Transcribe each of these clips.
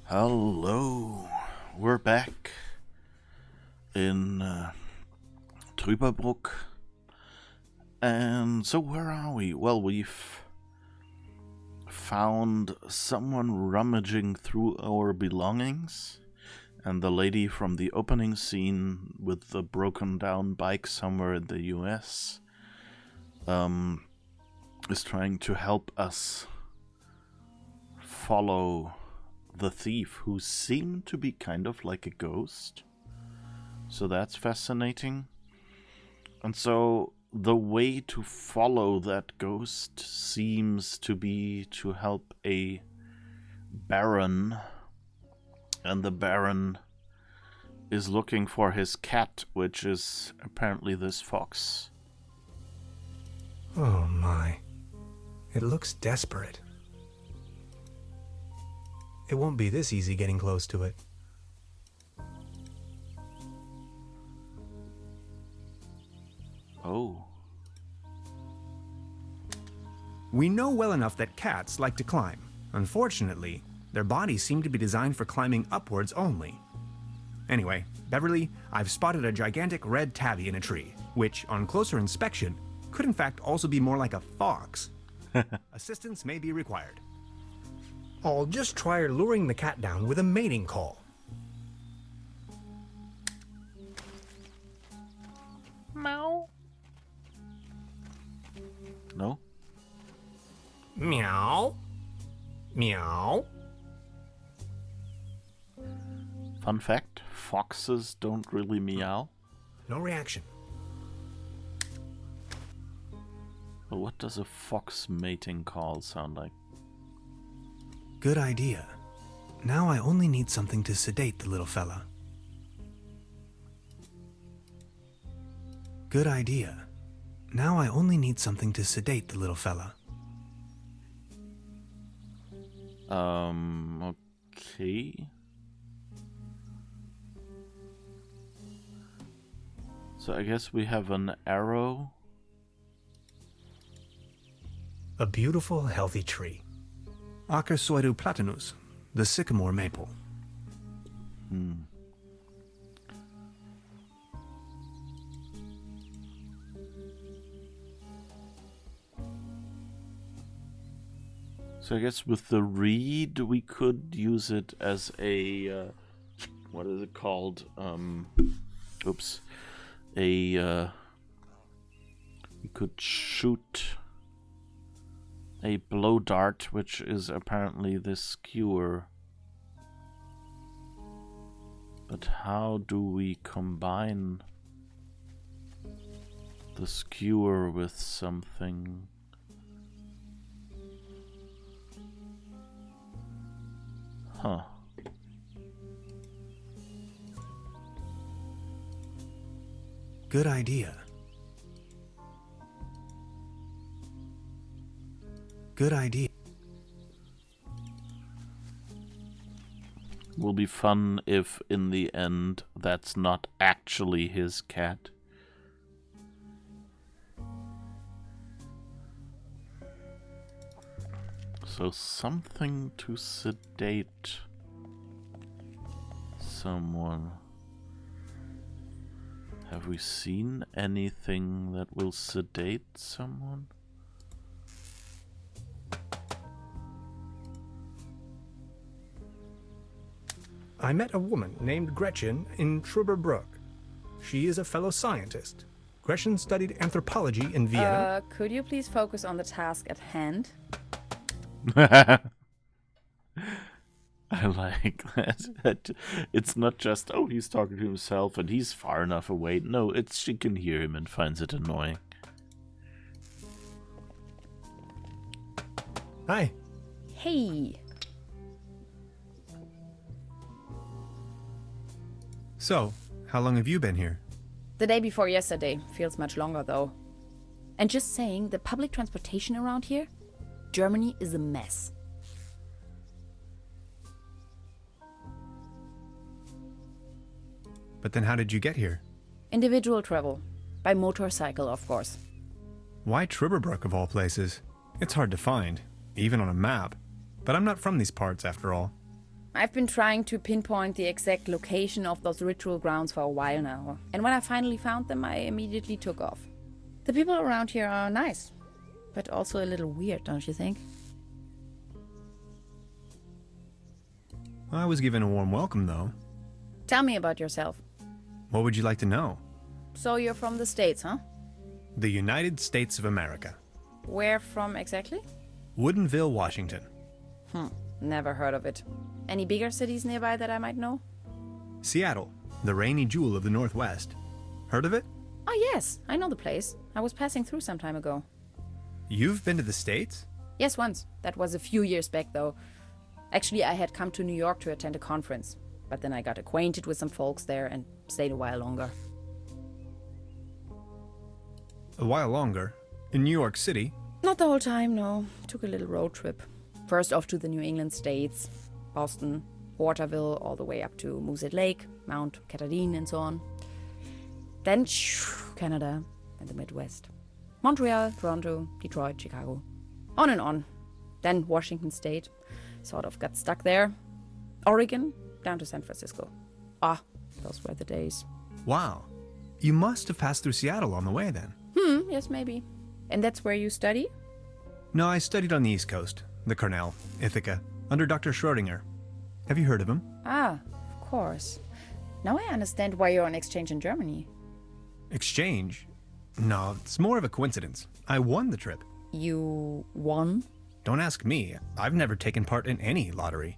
Hello, we're back in Trüberbrook, and so where are we? Well, we've found someone rummaging through our belongings, and the lady from the opening scene with the broken down bike somewhere in the US is trying to help us follow the thief, who seemed to be kind of like a ghost. So that's fascinating. And so the way to follow that ghost seems to be to help a baron. And the baron is looking for his cat, which is apparently this fox. Oh my. It looks desperate. It won't be this easy getting close to it. Oh. We know well enough that cats like to climb. Unfortunately, their bodies seem to be designed for climbing upwards only. Anyway, Beverly, I've spotted a gigantic red tabby in a tree, which, on closer inspection, could in fact also be more like a fox. Assistance may be required. I'll just try luring the cat down with a mating call. Meow. No? Meow. Meow. Fun fact, foxes don't really meow. No reaction. But what does a fox mating call sound like? Good idea. Now I only need something to sedate the little fella. Good idea. Now I only need something to sedate the little fella. Okay. So I guess we have an arrow. A beautiful, healthy tree. Acersoidu platanus, the sycamore maple. So I guess with the reed we could use it as a what is it called? We could shoot a blow dart, which is apparently this skewer. But how do we combine the skewer with something? Huh. Good idea. Good idea. Will be fun if in the end that's not actually his cat. So something to sedate someone. Have we seen anything that will sedate someone? I met a woman named Gretchen in Trüberbrook. She is a fellow scientist. Gretchen studied anthropology in Vienna. Could you please focus on the task at hand? I like that. It's not just, oh, he's talking to himself and he's far enough away. No, it's she can hear him and finds it annoying. Hi. Hey. So, how long have you been here? The day before yesterday. Feels much longer though. And just saying, the public transportation around here, Germany is a mess. But then how did you get here? Individual travel. By motorcycle, of course. Why Trüberbrook of all places? It's hard to find, even on a map. But I'm not from these parts, after all. I've been trying to pinpoint the exact location of those ritual grounds for a while now, and when I finally found them, I immediately took off. The people around here are nice, but also a little weird, don't you think? I was given a warm welcome, though. Tell me about yourself. What would you like to know? So you're from the States, huh? The United States of America. Where from exactly? Woodinville, Washington. Never heard of it. Any bigger cities nearby that I might know? Seattle, the rainy jewel of the Northwest. Heard of it? Oh yes, I know the place. I was passing through some time ago. You've been to the States? Yes, once. That was a few years back though. Actually, I had come to New York to attend a conference, but then I got acquainted with some folks there and stayed a while longer. A while longer? In New York City? Not the whole time, no. Took a little road trip. First off to the New England states, Boston, Waterville, all the way up to Moosehead Lake, Mount Catharine and so on. Then Canada and the Midwest. Montreal, Toronto, Detroit, Chicago. On and on. Then Washington State. Sort of got stuck there. Oregon, down to San Francisco. Ah, those were the days. Wow. You must have passed through Seattle on the way then. Yes, maybe. And that's where you study? No, I studied on the East Coast, the Cornell, Ithaca, under Dr. Schrodinger. Have you heard of him? Ah, of course. Now I understand why you're on exchange in Germany. Exchange? No, it's more of a coincidence. I won the trip. You won? Don't ask me. I've never taken part in any lottery.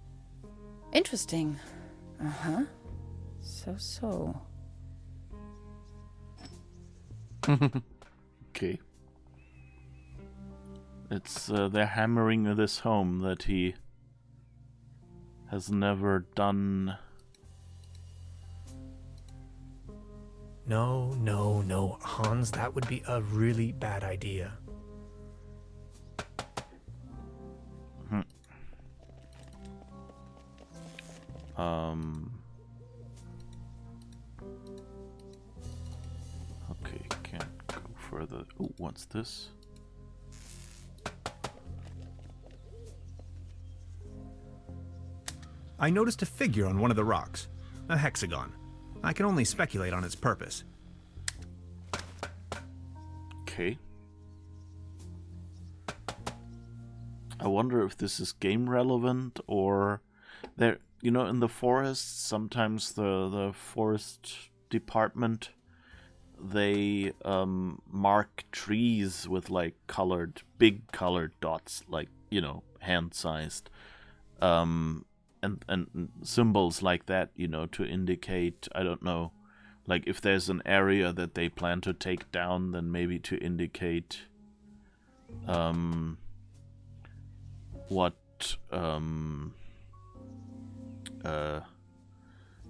Interesting. Uh-huh. So. Okay. It's, they're hammering this home that he has never done. No, Hans, that would be a really bad idea. Okay, can't go further. Oh, what's this? I noticed a figure on one of the rocks. A hexagon. I can only speculate on its purpose. Okay. I wonder if this is game relevant or there. You know, in the forest, sometimes the forest department, they mark trees with like big colored dots, like, you know, hand-sized, and symbols like that, you know, to indicate, I don't know, like if there's an area that they plan to take down, then maybe to indicate what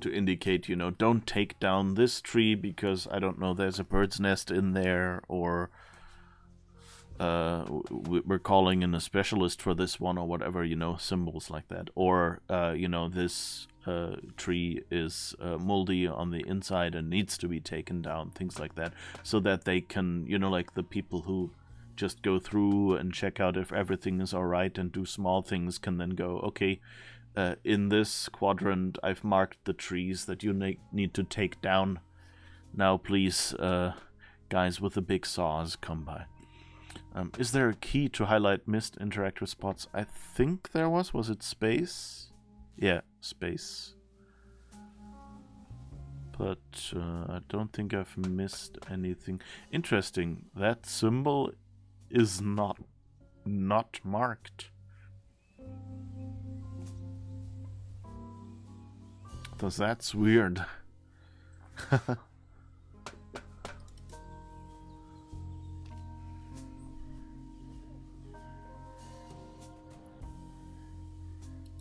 to indicate, you know, don't take down this tree because, I don't know, there's a bird's nest in there, or we're calling in a specialist for this one, or whatever, you know, symbols like that. Or, you know, this tree is moldy on the inside and needs to be taken down, things like that, so that they can, you know, like the people who just go through and check out if everything is alright and do small things can then go, okay, in this quadrant I've marked the trees that you need to take down. Now please, guys with the big saws, come by. Is there a key to highlight missed interactive spots? I think there was. Was it space? Yeah, space. But I don't think I've missed anything. Interesting. That symbol is not marked. That's weird.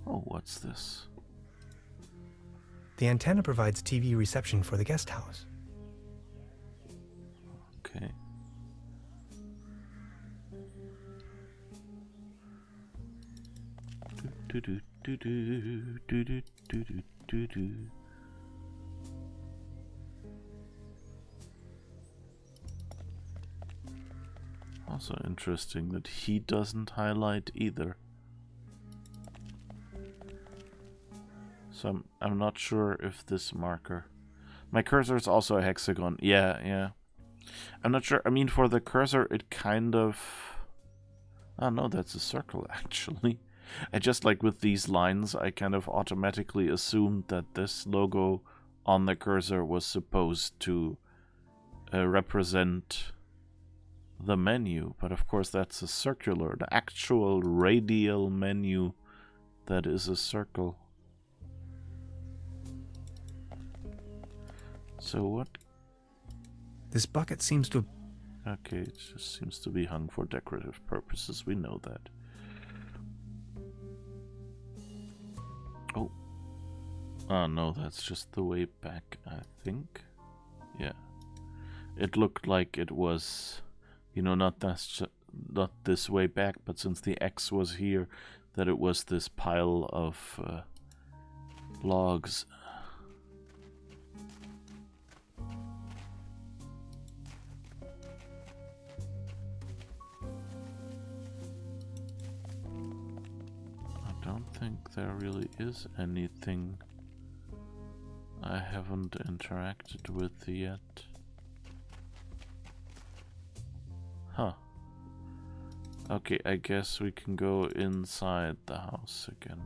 Oh, what's this? The antenna provides TV reception for the guest house. Okay. Also interesting that he doesn't highlight either. So I'm not sure if this marker... My cursor is also a hexagon. Yeah. I'm not sure. I mean, for the cursor, it kind of... Oh, no, that's a circle, actually. I just, like, with these lines, I kind of automatically assumed that this logo on the cursor was supposed to represent the menu. But, of course, that's a circular. The actual radial menu that is a circle. So what? This bucket seems to... Okay, it just seems to be hung for decorative purposes. We know that. Oh. Oh no, that's just the way back, I think. Yeah. It looked like it was, you know, not this way back, but since the X was here, that it was this pile of logs. I don't think there really is anything I haven't interacted with yet. Huh. Okay, I guess we can go inside the house again.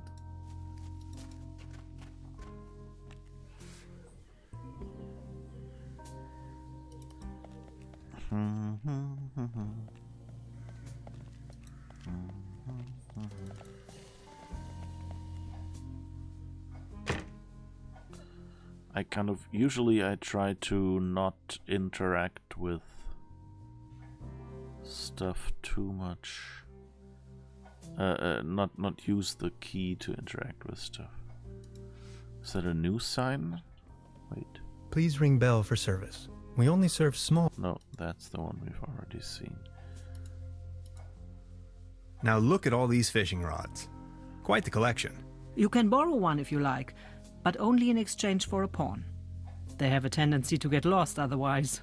Usually I try to not interact with stuff too much. Not use the key to interact with stuff. Is that a new sign? Wait. Please ring bell for service. We only serve small... No, that's the one we've already seen. Now look at all these fishing rods. Quite the collection. You can borrow one if you like, but only in exchange for a pawn. They have a tendency to get lost otherwise.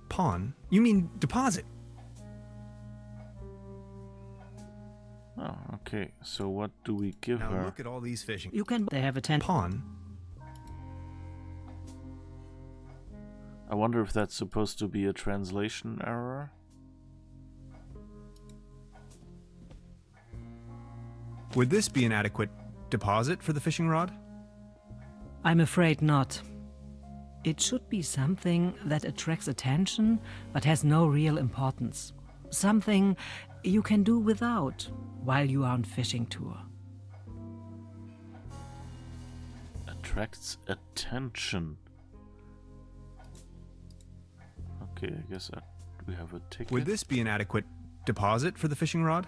Pawn? You mean deposit? Oh, okay. So what do we give Now her? look at all these fishing... You can... They have a Pawn? I wonder if that's supposed to be a translation error. Would this be an adequate deposit for the fishing rod? I'm afraid not. It should be something that attracts attention but has no real importance. Something you can do without while you are on fishing tour. Attracts attention. Okay, I guess we have a ticket. Would this be an adequate deposit for the fishing rod?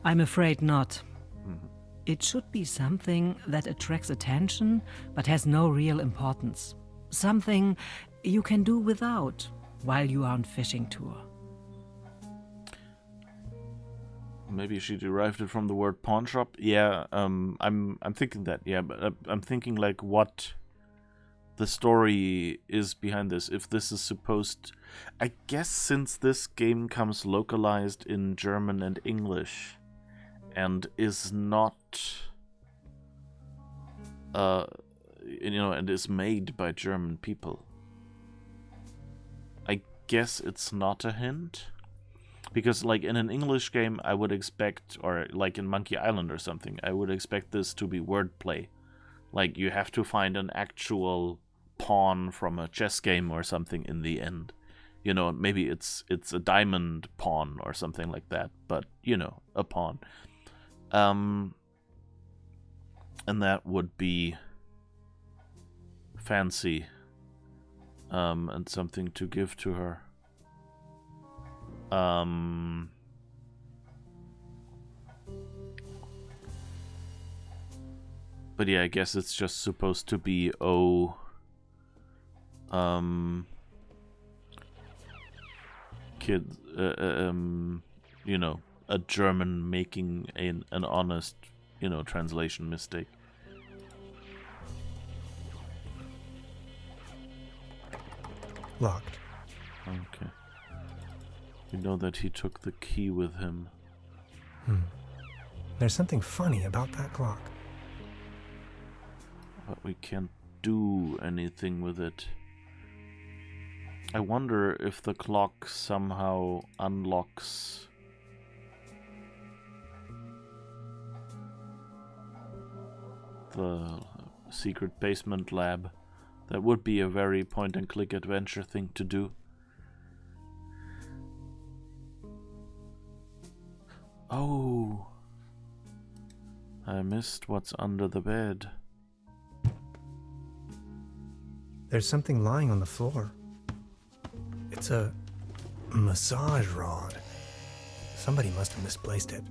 I'm afraid not. Mm-hmm. It should be something that attracts attention but has no real importance. Something you can do without while you are on fishing tour. Maybe she derived it from the word pawn shop. Yeah, I'm thinking that. Yeah, but I'm thinking like what the story is behind this. If this is supposed, I guess, since this game comes localized in German and English, and is not, and is made by German people. I guess it's not a hint. Because, like, in an English game, I would expect, or like in Monkey Island or something, I would expect this to be wordplay. Like, you have to find an actual pawn from a chess game or something in the end. You know, maybe it's a diamond pawn or something like that, but, you know, a pawn. And that would be fancy, and something to give to her. But yeah, I guess it's just supposed to be kids, you know, a German making an honest, you know, translation mistake. Locked. Okay. We know that he took the key with him. There's something funny about that clock. But we can't do anything with it. I wonder if the clock somehow unlocks the secret basement lab. That would be a very point-and-click adventure thing to do. Oh, I missed what's under the bed. There's something lying on the floor. It's a massage rod. Somebody must have misplaced it.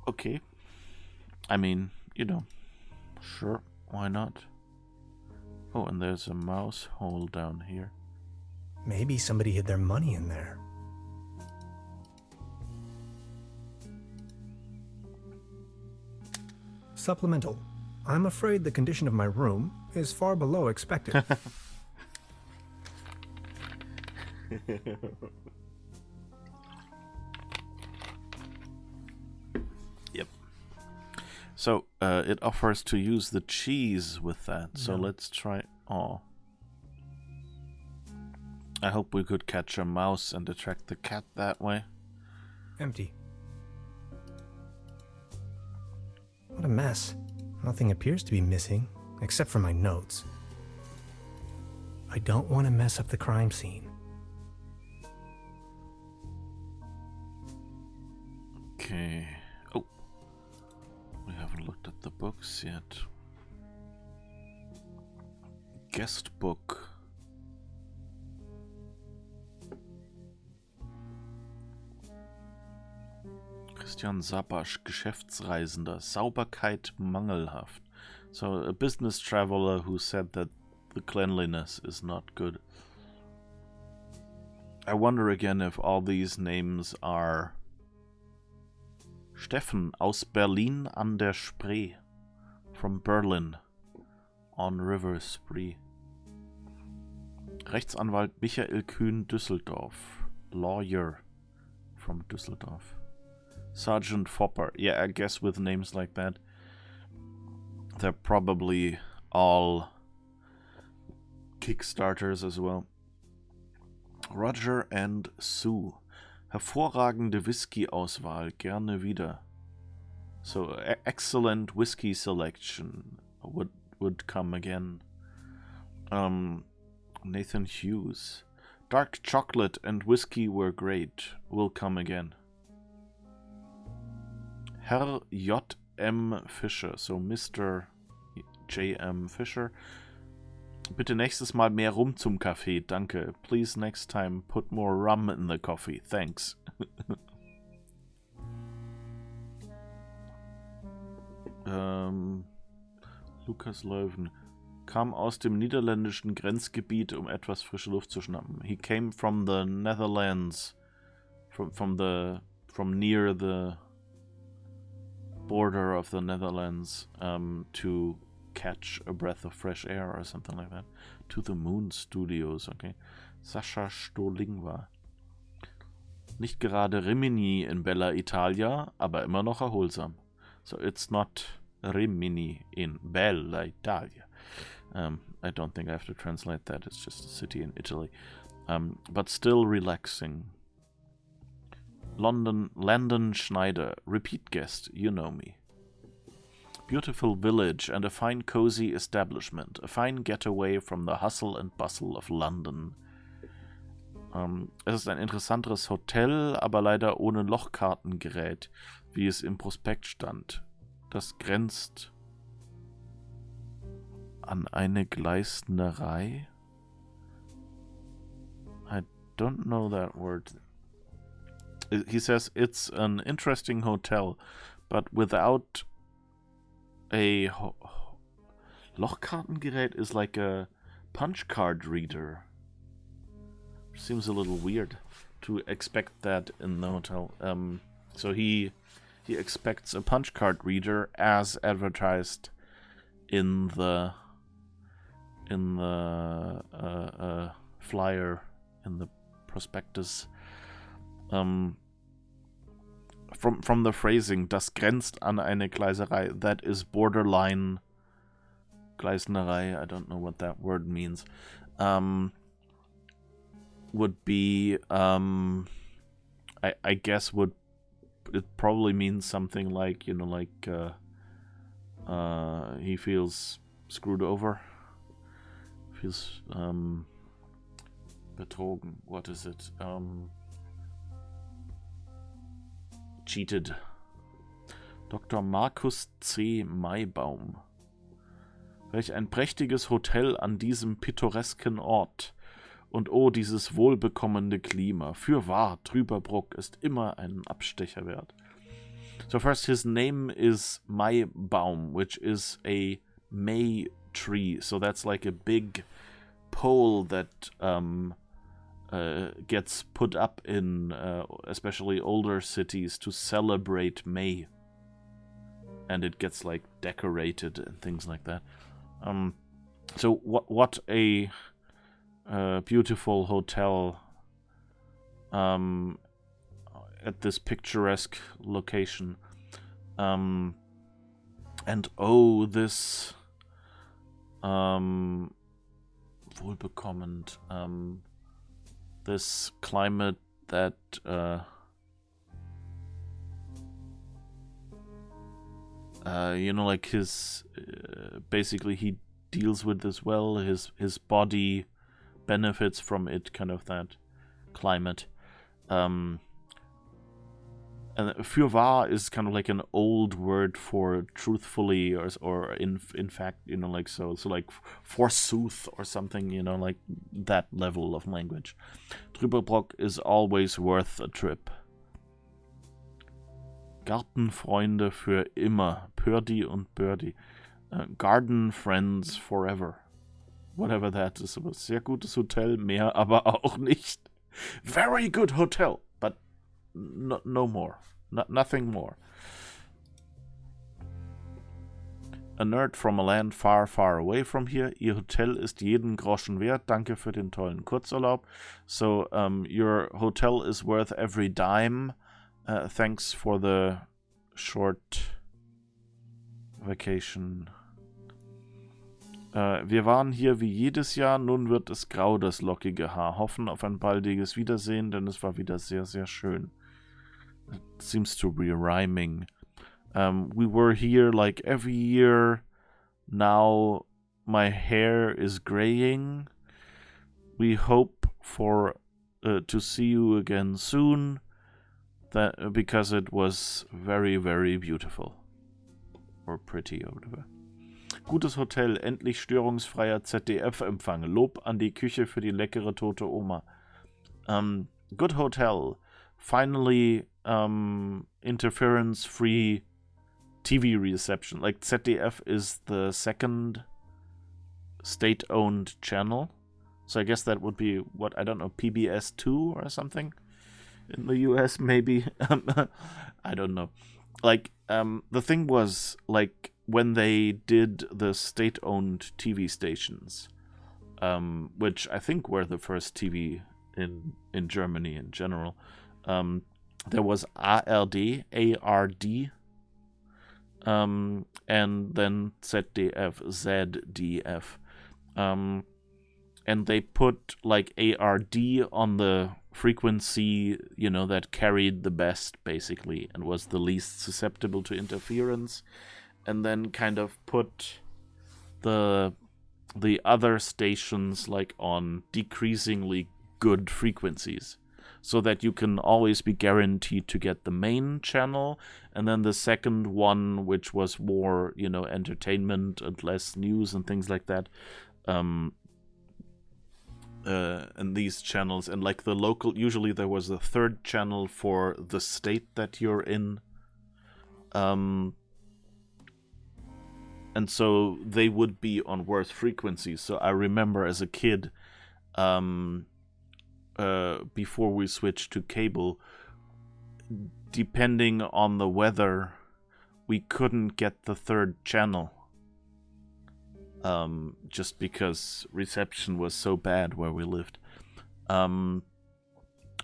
Okay. I mean, you know, sure, why not? Oh, and there's a mouse hole down here. Maybe somebody hid their money in there. Supplemental. I'm afraid the condition of my room is far below expected. Yep. So, it offers to use the cheese with that. So let's try... Oh. I hope we could catch a mouse and attract the cat that way. Empty. What a mess. Nothing appears to be missing, except for my notes. I don't want to mess up the crime scene. Okay. Oh. We haven't looked at the books yet. Guest book. Christian Sabasch, Geschäftsreisender. Sauberkeit mangelhaft. So a business traveler who said that the cleanliness is not good. I wonder again if all these names are Steffen aus Berlin an der Spree. From Berlin on River Spree. Rechtsanwalt Michael Kühn, Düsseldorf. Lawyer from Düsseldorf. Sergeant Fopper. Yeah, I guess with names like that, they're probably all Kickstarters as well. Roger and Sue. Hervorragende Whisky-Auswahl. Gerne wieder. So, excellent whiskey selection would come again. Nathan Hughes. Dark chocolate and whiskey were great. Will come again. Herr J.M. Fischer, so Mr. J.M. Fischer. Bitte nächstes Mal mehr Rum zum Kaffee, danke. Please next time put more rum in the coffee, thanks. Lukas Leuven kam aus dem niederländischen Grenzgebiet, um etwas frische Luft zu schnappen. He came from the Netherlands, from near the border of the Netherlands, to catch a breath of fresh air or something like that. To the Moon Studios, okay. Sascha Stolingwa. Nicht gerade Rimini in Bella Italia, aber immer noch erholsam. So it's not Rimini in Bella Italia. I don't think I have to translate that, it's just a city in Italy. But still relaxing. Landon Schneider, repeat guest, you know me. Beautiful village and a fine cozy establishment, a fine getaway from the hustle and bustle of London. Es ist ein interessantes Hotel, aber leider ohne Lochkartengerät, wie es im Prospekt stand. Das grenzt an eine Gleisnerei. I don't know that word. He says it's an interesting hotel, but without a Lochkartengerät is like a punch card reader. Seems a little weird to expect that in the hotel. So he expects a punch card reader as advertised in the flyer in the prospectus. From the phrasing, das grenzt an eine Gleiserei, that is borderline Gleisnerei, I don't know what that word means, would be, I guess it probably means something like, he feels screwed over, feels betrogen, what is it, cheated. Dr. Markus C. Maibaum. Welch ein prächtiges Hotel an diesem pittoresken Ort. Und oh, dieses wohlbekommende Klima. Fürwahr, Trüberbrook ist immer einen Abstecher wert. So first, his name is Maibaum, which is a May tree. So that's like a big pole that gets put up in especially older cities to celebrate May. And it gets like decorated and things like that. So what a beautiful hotel at this picturesque location. And oh, this wohlbekommend, this climate that like his basically he deals with as well. His body benefits from it, kind of that climate. And fürwahr is kind of like an old word for truthfully, or in fact, like so like forsooth or something, like that level of language. Trüberbrook is always worth a trip. Gartenfreunde für immer, Purdy und Birdie. Garden friends forever. Whatever that is. Sehr gutes Hotel, mehr aber auch nicht. Very good hotel, but no more. Nothing more. A nerd from a land far, far away from here. Ihr Hotel ist jeden Groschen wert. Danke für den tollen Kurzurlaub. So, your hotel is worth every dime. Thanks for the short vacation. Wir waren hier wie jedes Jahr, nun wird es grau, das lockige Haar. Hoffen auf ein baldiges Wiedersehen, denn es war wieder sehr, sehr schön. It seems to be rhyming. We were here like every year. Now my hair is graying. We hope for to see you again soon. Because it was very, very beautiful. Or pretty, or whatever. Gutes Hotel, endlich störungsfreier ZDF-Empfang. Lob an die Küche für die leckere tote Oma. Good hotel. Finally, interference-free TV reception. Like, ZDF is the second state-owned channel. So I guess that would be, what, I don't know, PBS2 or something? In the US, maybe. I don't know. Like, the thing was, like, when they did the state-owned TV stations, which I think were the first TV in Germany in general, there was ARD, and then ZDF, ZDF. And they put, like, ARD on the frequency, that carried the best, basically, and was the least susceptible to interference, and then kind of put the other stations, like, on decreasingly good frequencies, so that you can always be guaranteed to get the main channel, and then the second one, which was more, entertainment and less news and things like that, and these channels, and like the local, usually there was a third channel for the state that you're in, and so they would be on worse frequencies. So I remember as a kid, before we switched to cable, depending on the weather, we couldn't get the third channel. Just because reception was so bad where we lived. And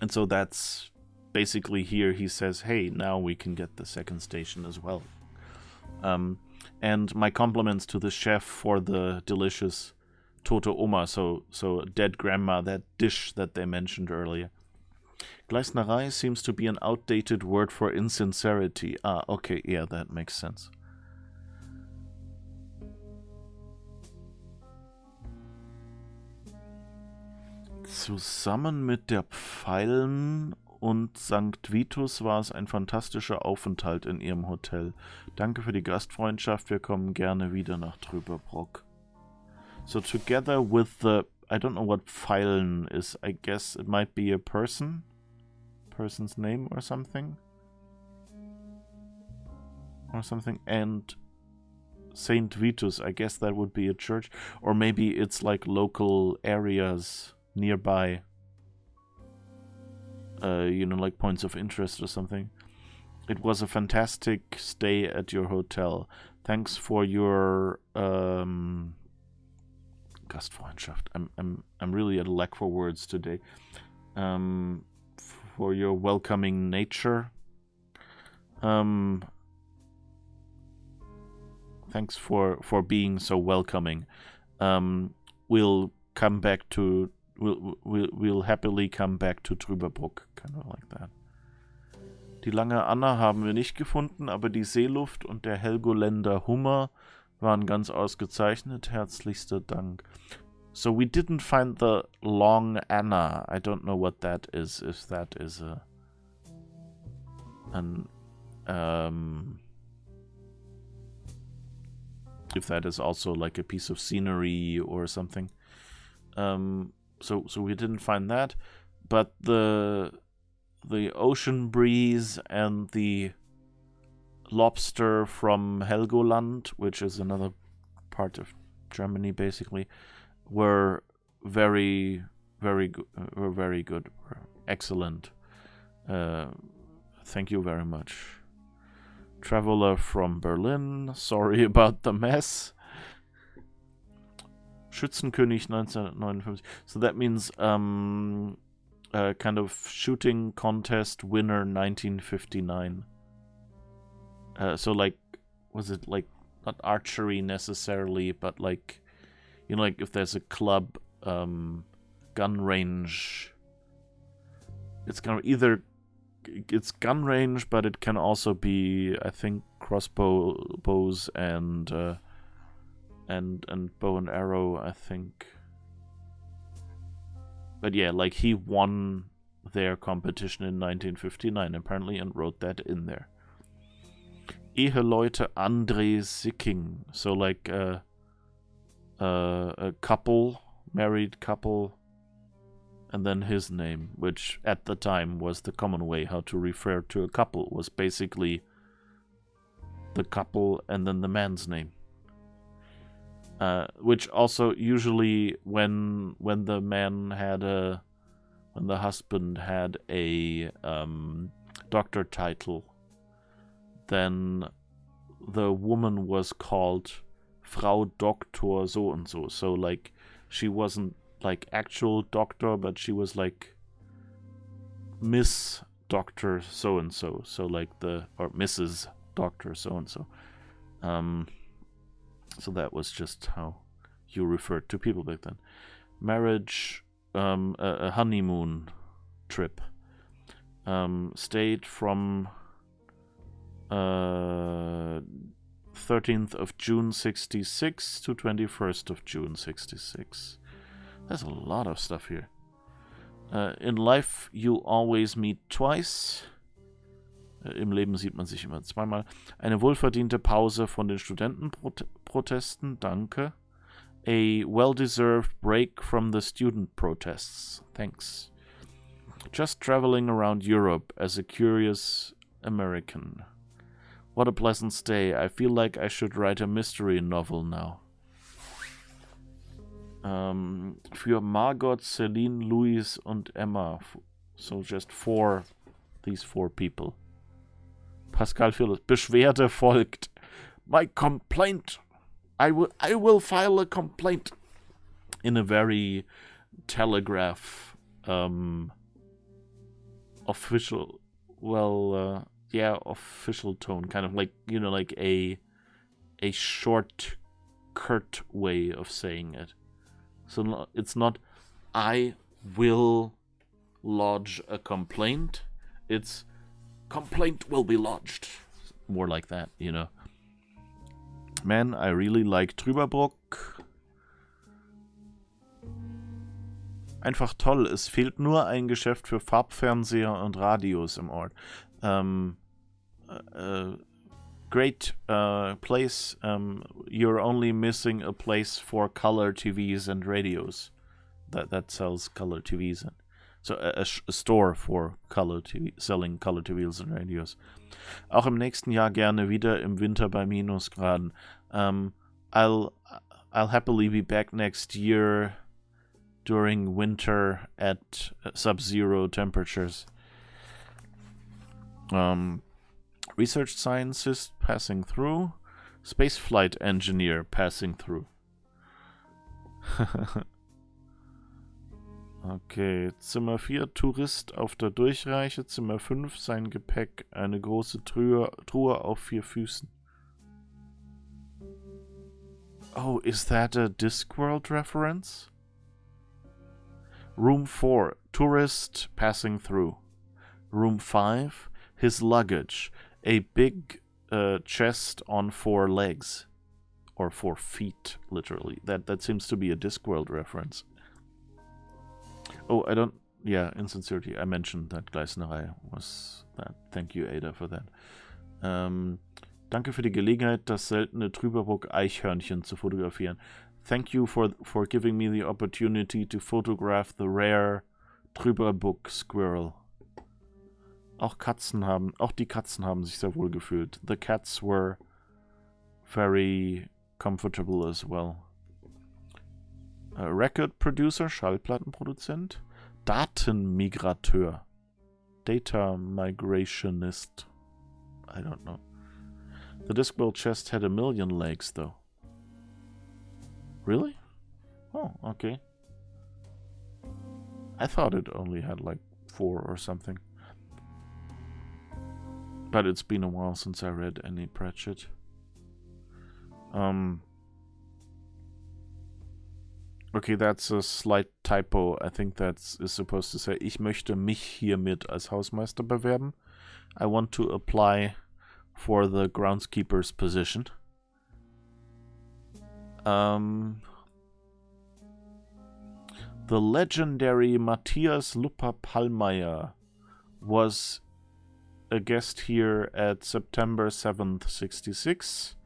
so that's basically here he says, hey, now we can get the second station as well. And my compliments to the chef for the delicious Tote Oma, so dead grandma, that dish that they mentioned earlier. Gleisnerei seems to be an outdated word for insincerity. Ah, okay, yeah, that makes sense. Zusammen mit der Pfeilen und St. Vitus war es ein fantastischer Aufenthalt in Ihrem Hotel. Danke für die Gastfreundschaft, wir kommen gerne wieder nach Trüberbrook. So together with the, I don't know what Pfeilen is, I guess it might be a person's name or something. And St. Vitus, I guess that would be a church, or maybe it's like local areas nearby, like points of interest or something. It was a fantastic stay at your hotel. Thanks for your Gastfreundschaft. I'm really at a lack for words today. For your welcoming nature. Thanks for being so welcoming. We'll come back to. We'll happily come back to Trüberbrook, kind of like that. Die lange Anna haben wir nicht gefunden, aber die Seeluft und der Helgoländer Hummer waren ganz ausgezeichnet. Herzlichster Dank. So we didn't find the long Anna. I don't know what that is. If that is if that is also like a piece of scenery or something. So we didn't find that, but the ocean breeze and the lobster from Helgoland, which is another part of Germany, basically, were very, very good. Were excellent. Thank you very much. Traveler from Berlin. Sorry about the mess. Schützenkönig 1959. So that means kind of shooting contest winner 1959. So like, was it like not archery necessarily, but like, like if there's a club gun range, it's kind of either it's gun range, but it can also be, I think, bows and bow and arrow, I think. But yeah, like he won their competition in 1959 apparently and wrote that in there. Eheleute André Sicking, so like a couple, married couple, and then his name, which at the time was the common way how to refer to a couple, was basically the couple and then the man's name. Which also usually when the husband had a doctor title, then the woman was called Frau Doktor so and so. So like she wasn't like actual doctor, but she was like Miss Doctor so and so. So like or Mrs. Doctor so and so. So that was just how you referred to people back then. Marriage, a honeymoon trip. Stayed from 13th of June 66 to 21st of June 66. There's a lot of stuff here. In life you always meet twice. Im Leben sieht man sich immer zweimal. Eine wohlverdiente Pause von den Studentenprotesten, danke. A well-deserved break from the student protests, thanks. Just traveling around Europe as a curious American. What a pleasant stay. I feel like I should write a mystery novel now. Für Margot, Celine, Louise und Emma. So just these four people. Pascal Phillips. Beschwerde folgt. My complaint. I will file a complaint. In a very Telegraph official, official tone, kind of like, like a short, curt way of saying it. So it's not, I will lodge a complaint. It's, complaint will be lodged. More like that, Man, I really like Trüberbrook. Einfach toll. Es fehlt nur ein Geschäft für Farbfernseher und Radios im Ort. Great place. You're only missing a place for color TVs and radios. That sells color TVs. So a store for color TV, selling color TVs and radios. Auch im nächsten Jahr gerne wieder im Winter bei Minusgraden. I'll happily be back next year during winter at sub-zero temperatures. Research scientist passing through. Spaceflight engineer passing through. Okay, Zimmer 4, Tourist auf der Durchreiche. Zimmer 5, sein Gepäck. Eine große Truhe auf 4 Füßen. Oh, is that a Discworld reference? Room 4, tourist passing through. Room 5, his luggage. A big chest on 4 legs. Or 4 feet, literally. That seems to be a Discworld reference. Oh, in sincerity, I mentioned that Gleisnerei was that. Thank you, Ada, for that. Danke für die Gelegenheit, das seltene Trüberbrook-Eichhörnchen zu fotografieren. Thank you for giving me the opportunity to photograph the rare Trüberbrook squirrel. Auch die Katzen haben sich sehr wohl gefühlt. The cats were very comfortable as well. Record Producer, Schallplattenproduzent. Datenmigrateur. Data Migrationist. I don't know. The Discworld chest had 1 million legs, though. Really? Oh, okay. I thought it only had like 4 or something. But it's been a while since I read any Pratchett. Okay, that's a slight typo. I think is supposed to say, ich möchte mich hiermit als Hausmeister bewerben. I want to apply for the groundskeeper's position. The legendary Matthias Lupper-Pallmeyer was a guest here at September 7th, 66.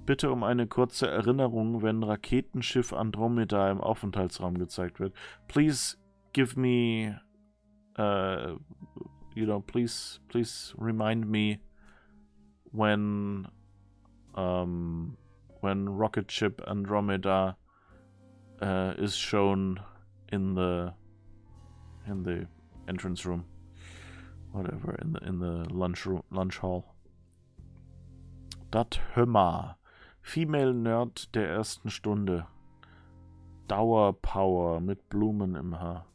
Bitte eine kurze Erinnerung, wenn Raketenschiff Andromeda im Aufenthaltsraum gezeigt wird. Please give me, please remind me when rocket ship Andromeda is shown in the entrance room, whatever, in the lunch hall. Dat Hömmer. Female Nerd der ersten Stunde. Dauerpower mit Blumen im Haar.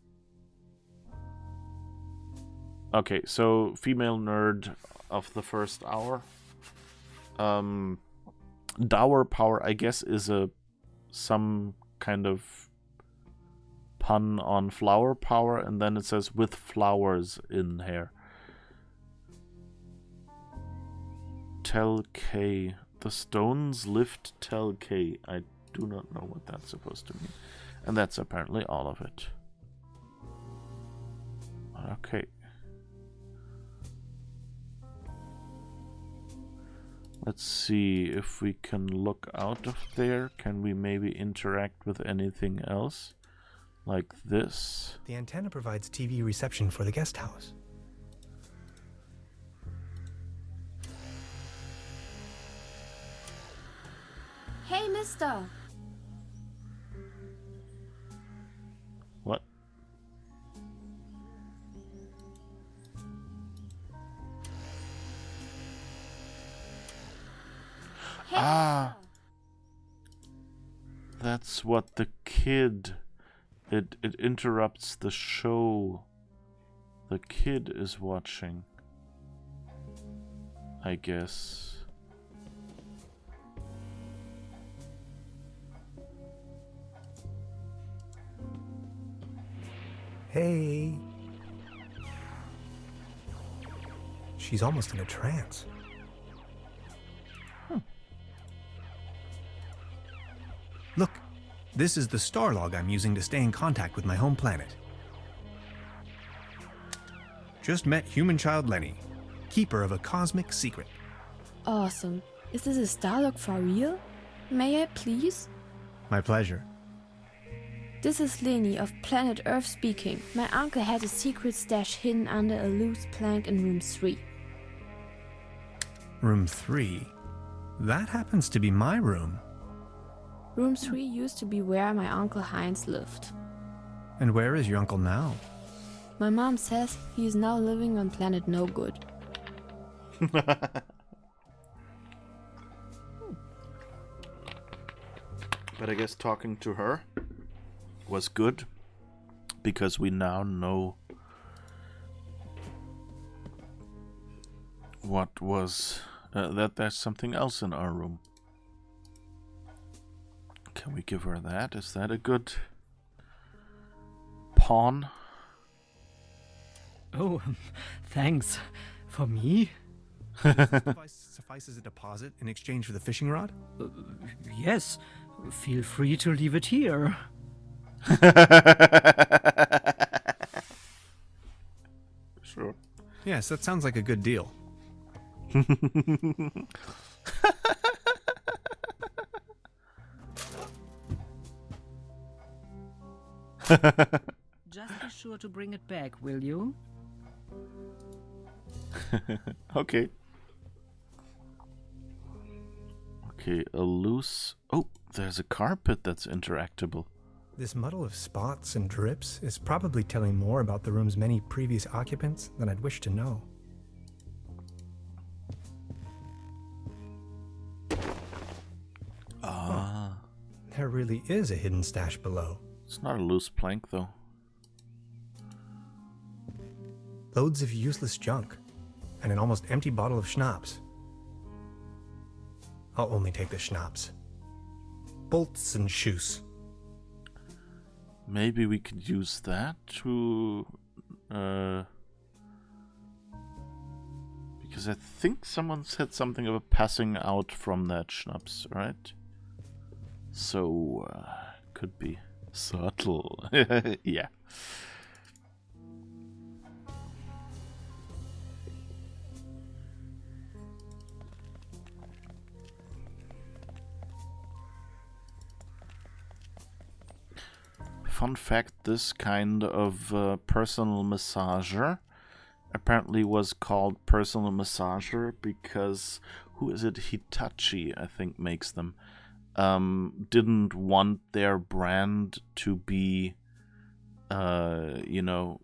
Okay, so female nerd of the first hour. Dower power, I guess, is some kind of pun on flower power, and then it says with flowers in hair. Tell K. The stones lift Tell K. I do not know what that's supposed to mean. And that's apparently all of it. Okay. Let's see if we can look out of there. Can we maybe interact with anything else? Like this? The antenna provides TV reception for the guest house. Hey, mister! What? Hey, that's what the kid It interrupts the show the kid is watching, I guess. Hey. She's almost in a trance. Look, this is the star log I'm using to stay in contact with my home planet. Just met human child Lenny, keeper of a cosmic secret. Awesome. Is this a Starlog for real? May I please? My pleasure. This is Lenny of planet Earth speaking. My uncle had a secret stash hidden under a loose plank in room 3. Room 3? That happens to be my room. Room 3 used to be where my uncle Heinz lived. And where is your uncle now? My mom says he is now living on planet No Good. But I guess talking to her was good, because we now know what was that there's something else in our room. Can we give her that? Is that a good pawn? Oh, thanks. For me? Suffice as a deposit in exchange for the fishing rod? Yes. Feel free to leave it here. Sure. Yes, that sounds like a good deal. Just be sure to bring it back, will you? Okay. Okay, a loose... Oh, there's a carpet that's interactable. This muddle of spots and drips is probably telling more about the room's many previous occupants than I'd wish to know. Ah. There really is a hidden stash below. It's not a loose plank, though. Loads of useless junk, and an almost empty bottle of schnapps. I'll only take the schnapps. Bolts and shoes. Maybe we could use that to... because I think someone said something about passing out from that schnapps, right? So, could be subtle. Yeah. Fun fact, this kind of personal massager apparently was called personal massager because, who is it, Hitachi, I think, makes them, didn't want their brand to be, you know,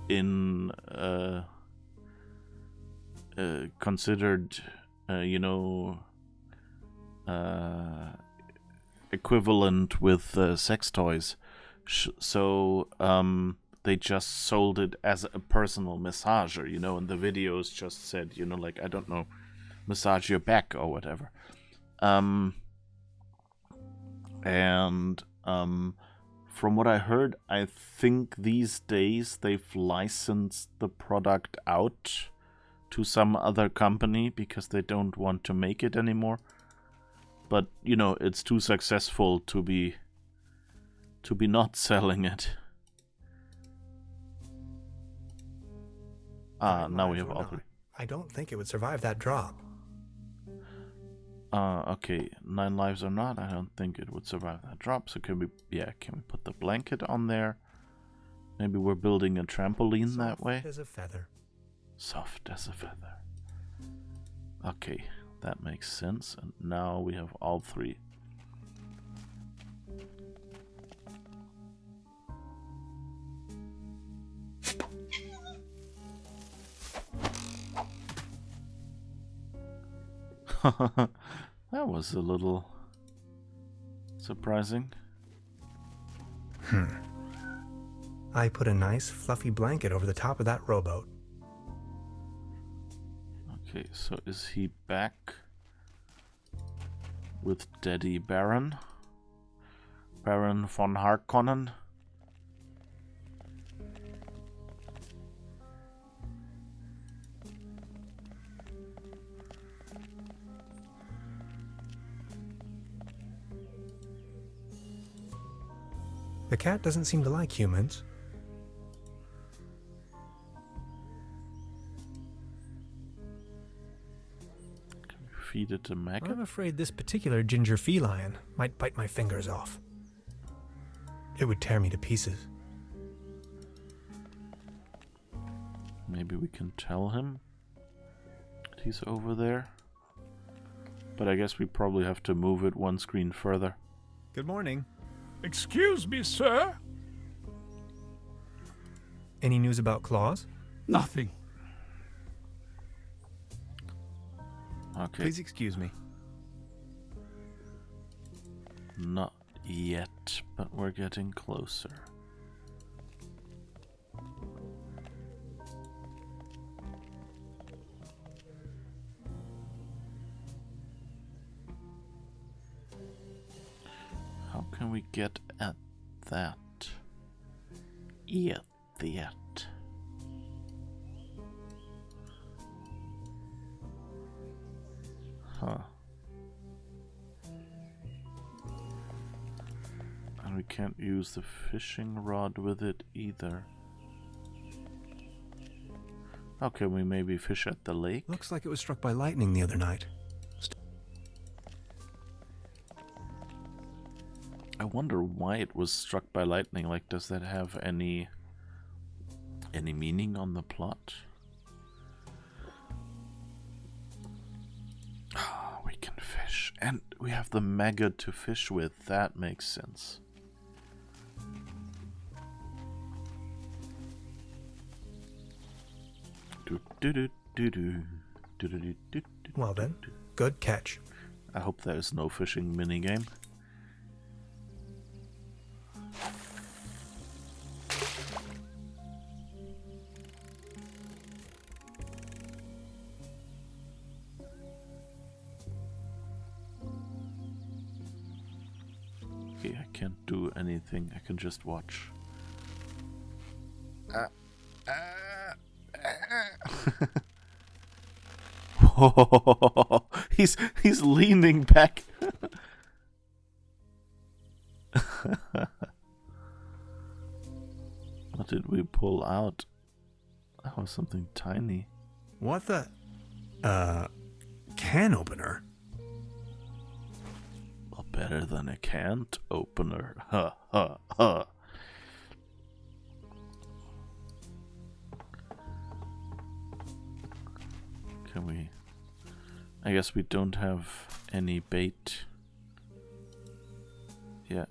in, considered, you know, equivalent with sex toys, so they just sold it as a personal massager, you know, and the videos just said, you know, like, I don't know, massage your back or whatever. And from what I heard, I think these days they've licensed the product out to some other company because they don't want to make it anymore. But, you know, it's too successful to be not selling it. Now we have all three. I don't think it would survive that drop. Okay, 9 lives or not, I don't think it would survive that drop. So can we put the blanket on there? Maybe we're building a trampoline that way. Soft as a feather. Soft as a feather. Okay. That makes sense, and now we have all three. That was a little surprising. I put a nice fluffy blanket over the top of that rowboat. Okay, so is he back with Daddy Baron? Baron von Harkonnen? The cat doesn't seem to like humans. Can we feed it a maggot? I'm afraid this particular ginger feline might bite my fingers off. It would tear me to pieces. Maybe we can tell him that he's over there. But I guess we probably have to move it one screen further. Good morning. Excuse me, sir? Any news about Claus? Nothing. Okay. Please excuse me. Not yet, but we're getting closer. How can we get at that? Yet. Huh. And we can't use the fishing rod with it either. How can we maybe fish at the lake? Looks like it was struck by lightning the other night. I wonder why it was struck by lightning. Like, does that have any meaning on the plot? Oh, we can fish. And we have the maggot to fish with. That makes sense. Well then, good catch. I hope there's no fishing minigame. Okay, I can't do anything. I can just watch. He's leaning back. What did we pull out? That was something tiny. What the? Can opener? Well, better than a can't opener. Ha ha ha. Can we? I guess we don't have any bait. Yeah,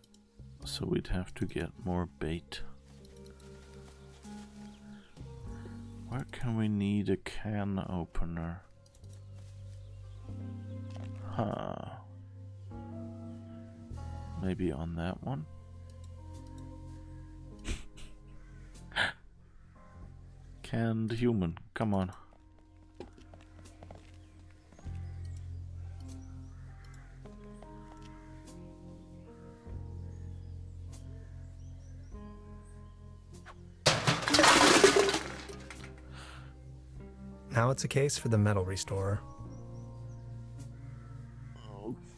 so we'd have to get more bait. Where can we need a can opener? Huh. Maybe on that one? Canned human, come on. Now it's a case for the metal restorer.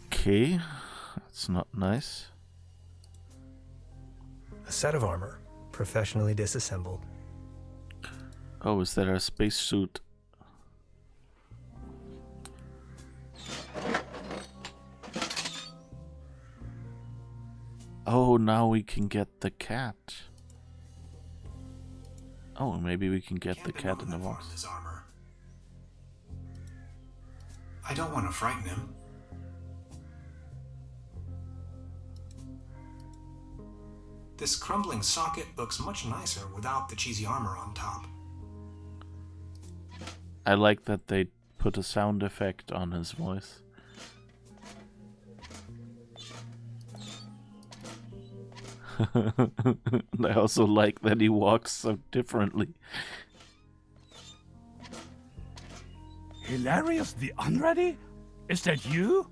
Okay, that's not nice. A set of armor, professionally disassembled. Oh, is that our spacesuit? Oh, now we can get the cat. Oh, maybe we can get the cat in the box. This armor. I don't want to frighten him. This crumbling socket looks much nicer without the cheesy armor on top. I like that they put a sound effect on his voice. And I also like that he walks so differently. Hilarious the Unready? Is that you?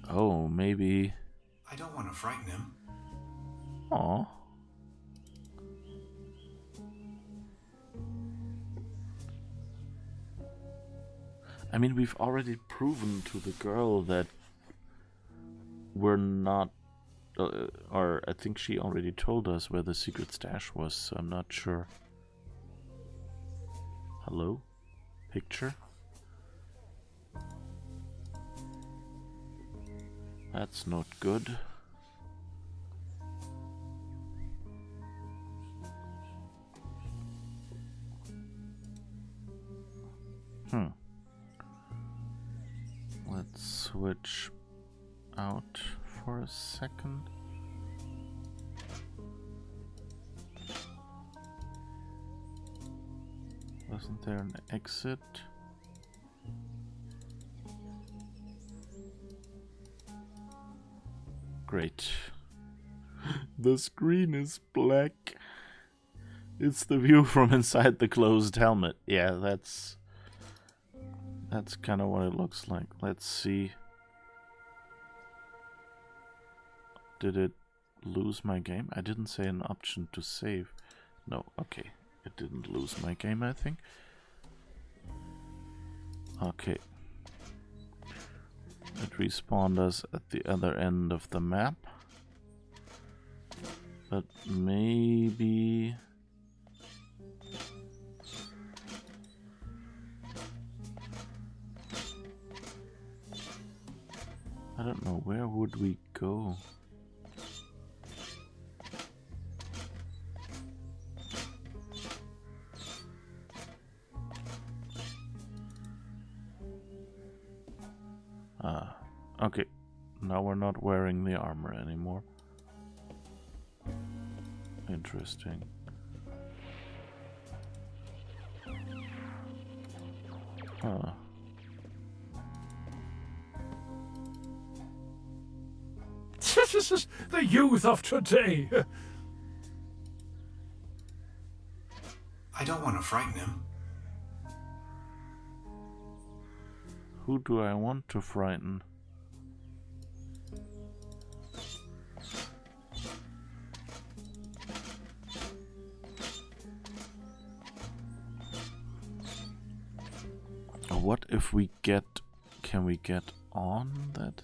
Oh, maybe. I don't want to frighten him. Aw. I mean, we've already proven to the girl that we're not, or I think she already told us where the secret stash was, so I'm not sure. Hello? Picture? That's not good. Let's switch out for a second. Wasn't there an exit? Great. The screen is black. It's the view from inside the closed helmet. Yeah, that's kind of what it looks like. Let's see. Did it lose my game? I didn't say an option to save. No, okay. It didn't lose my game, I think. Okay. It respawned us at the other end of the map. But maybe... I don't know, where would we go? Okay. Now we're not wearing the armor anymore. Interesting. Huh. This is the youth of today. I don't want to frighten him. Who do I want to frighten? What if we get... Can we get on that?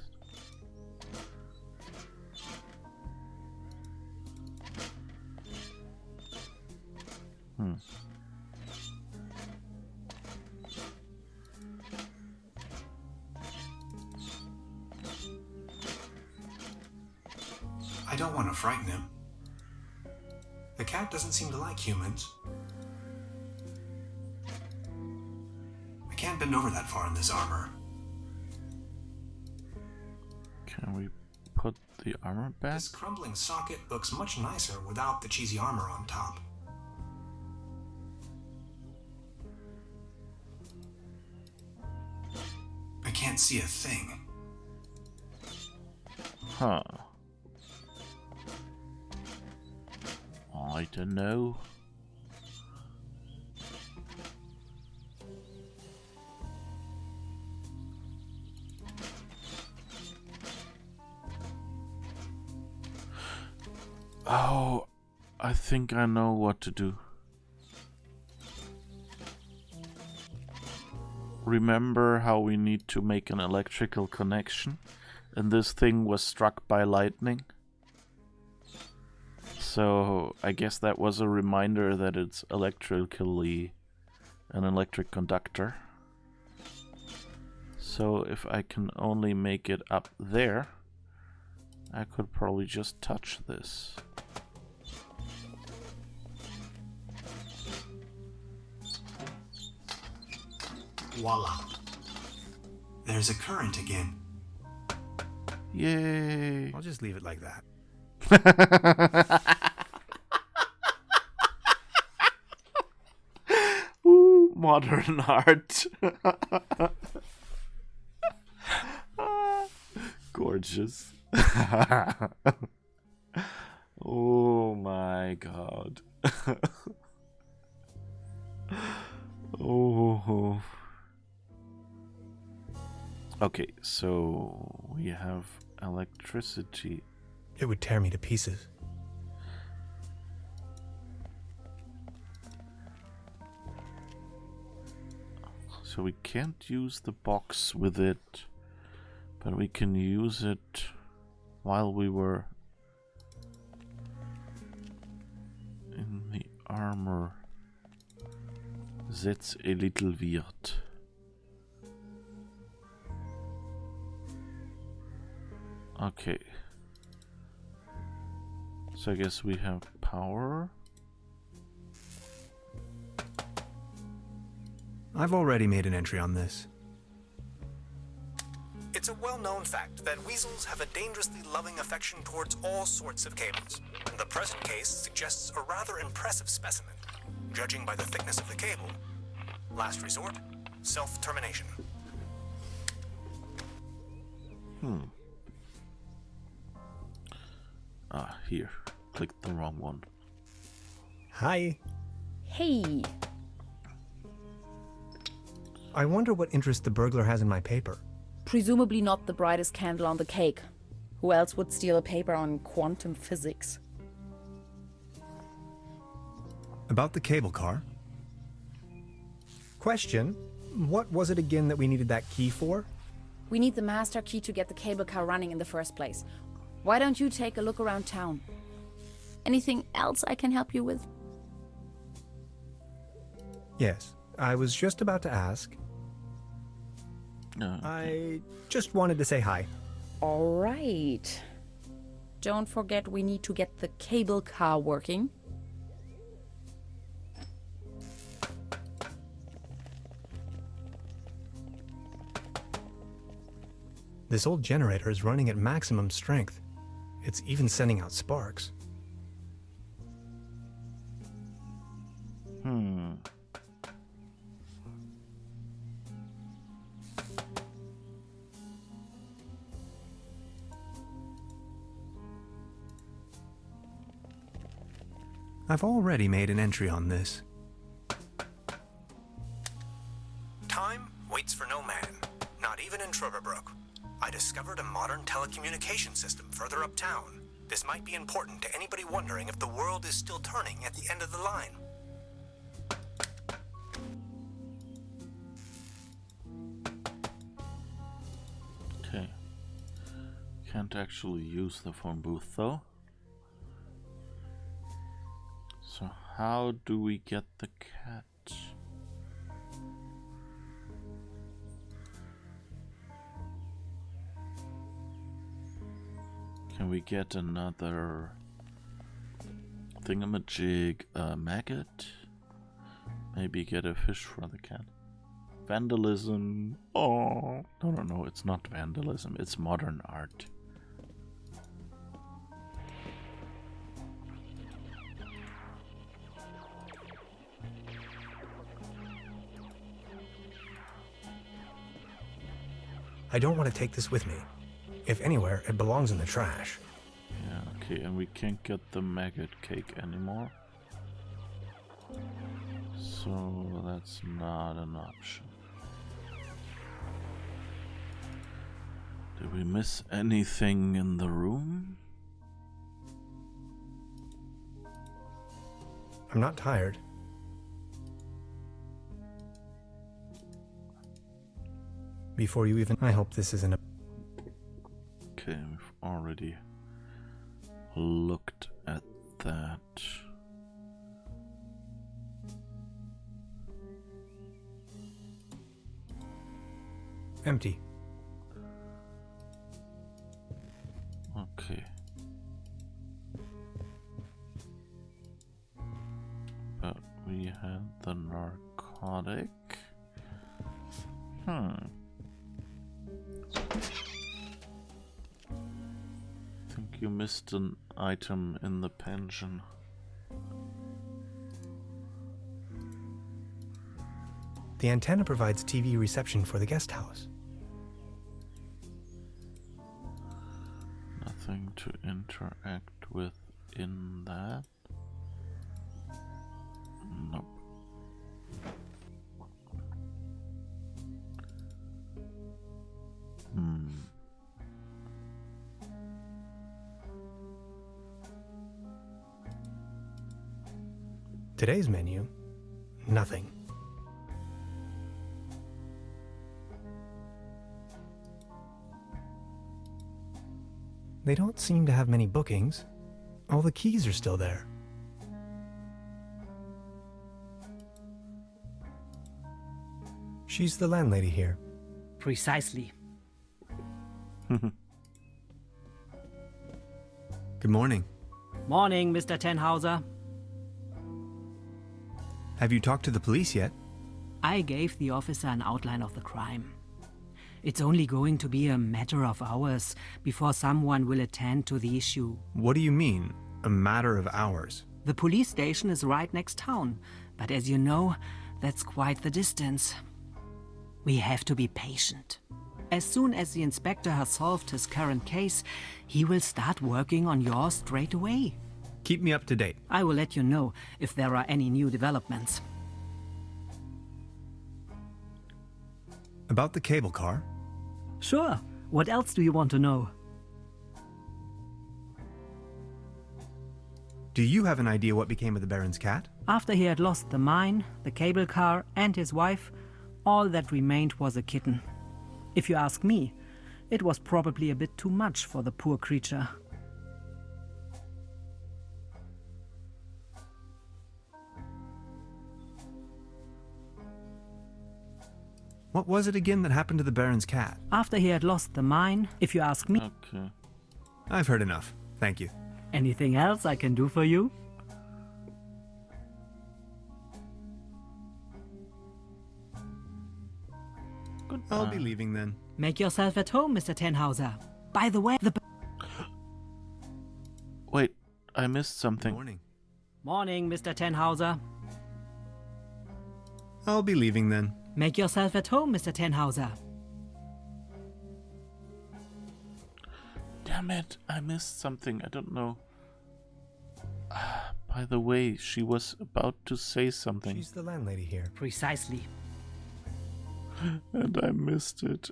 I don't want to frighten him. The cat doesn't seem to like humans. I can't bend over that far in this armor. Can we put the armor back? This crumbling socket looks much nicer without the cheesy armor on top. I can't see a thing. Huh. I don't know. Oh, I think I know what to do. Remember how we need to make an electrical connection? And this thing was struck by lightning? So I guess that was a reminder that it's electrically an electric conductor. So if I can only make it up there, I could probably just touch this. Voila. There's a current again. Yay! I'll just leave it like that. Ooh, modern art. Gorgeous. Oh my god. Oh. Okay, so we have electricity. It would tear me to pieces. So we can't use the box with it, but we can use it while we were in the armor. That's a little weird. Okay. So I guess we have power. I've already made an entry on this. It's a well-known fact that weasels have a dangerously loving affection towards all sorts of cables. The present case suggests a rather impressive specimen, judging by the thickness of the cable. Last resort, self-termination. Ah, here. Clicked the wrong one. Hi. Hey! I wonder what interest the burglar has in my paper. Presumably not the brightest candle on the cake. Who else would steal a paper on quantum physics? About the cable car. Question, what was it again that we needed that key for? We need the master key to get the cable car running in the first place. Why don't you take a look around town? Anything else I can help you with? Yes, I was just about to ask. I just wanted to say hi. All right. Don't forget we need to get the cable car working. This old generator is running at maximum strength. It's even sending out sparks. I've already made an entry on this. Time waits for no man, not even in Trüberbrook. I discovered a modern telecommunication system further uptown. This might be important to anybody wondering if the world is still turning at the end of the line. Okay. Can't actually use the phone booth though. So how do we get the cat? Can we get another thingamajig, maggot? Maybe get a fish for the cat. Vandalism. Oh, no, it's not vandalism. It's modern art. I don't want to take this with me. If anywhere, it belongs in the trash. Yeah, okay, and we can't get the maggot cake anymore. So that's not an option. Did we miss anything in the room? I'm not tired. Before you even... I hope this isn't a... Okay, we've already looked at that. Empty. Okay. But we had the narcotic. Think you missed an item in the pension. The antenna provides TV reception for the guest house. something to interact with in that? Nope. Today's menu, nothing. They don't seem to have many bookings. All the keys are still there. She's the landlady here. Precisely. Good morning. Morning, Mr. Tenhauser. Have you talked to the police yet? I gave the officer an outline of the crime. It's only going to be a matter of hours before someone will attend to the issue. What do you mean, a matter of hours? The police station is right next town, but as you know, that's quite the distance. We have to be patient. As soon as the inspector has solved his current case, he will start working on yours straight away. Keep me up to date. I will let you know if there are any new developments. About the cable car? Sure. What else do you want to know? Do you have an idea what became of the Baron's cat? After he had lost the mine, the cable car, and his wife, all that remained was a kitten. If you ask me, it was probably a bit too much for the poor creature. What was it again that happened to the Baron's cat? After he had lost the mine, if you ask me. Okay. I've heard enough. Thank you. Anything else I can do for you? Goodbye. I'll be leaving then. Make yourself at home, Mr. Tenhauser. By the way, Wait, I missed something. Morning. Morning, Mr. Tenhauser. I'll be leaving then. Make yourself at home, Mr. Tenhauser. Damn it, I missed something. I don't know. By the way, she was about to say something. She's the landlady here. Precisely. And I missed it.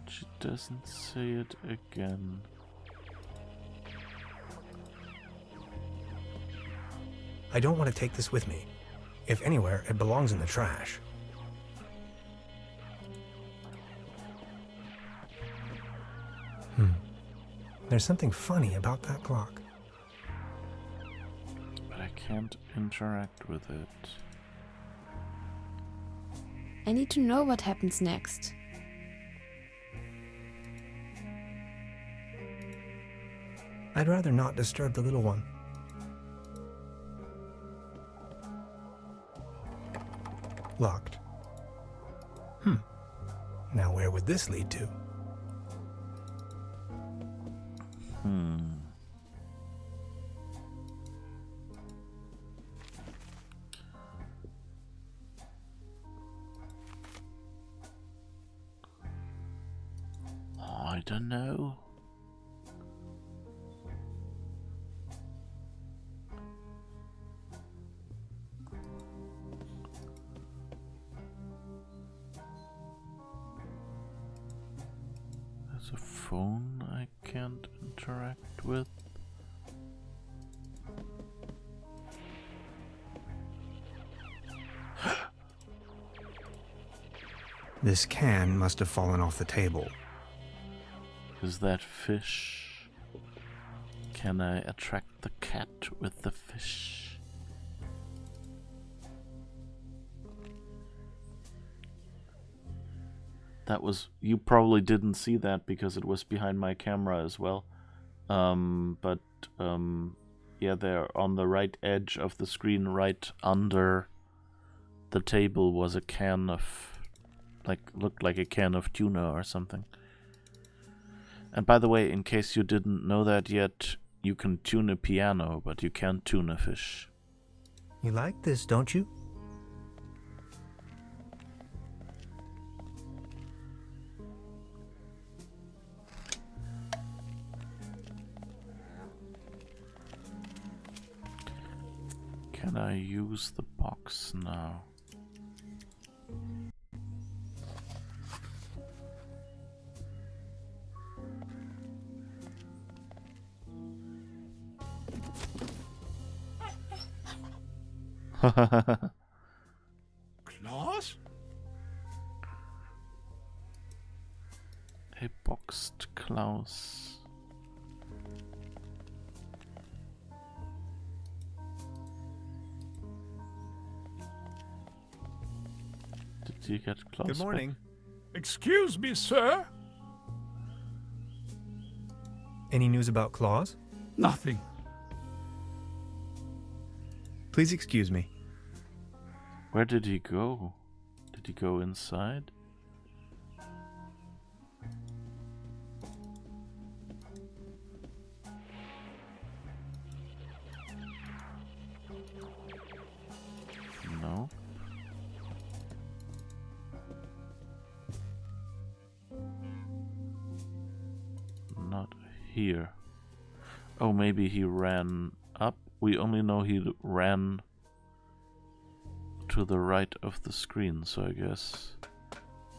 She doesn't say it again. I don't want to take this with me. If anywhere, it belongs in the trash. There's something funny about that clock. But I can't interact with it. I need to know what happens next. I'd rather not disturb the little one. Locked. Now where would this lead to? I don't know. There's a phone I can't interact with. This can must have fallen off the table. Is that fish? Can I attract the cat with the fish? That was, you probably didn't see that because it was behind my camera as well. Yeah, there on the right edge of the screen, right under the table, was a can of, looked like a can of tuna or something. And by the way, in case you didn't know that yet, you can tune a piano, but you can't tune a fish. You like this, don't you? Can I use the box now? Claws? A boxed Klaus. Did you get Klaus? Good morning. back? Excuse me, sir? Any news about Claus? Nothing. Please excuse me. Where did he go? Did he go inside? No. Not here. Oh, maybe he ran up. We only know he ran to the right of the screen, so I guess...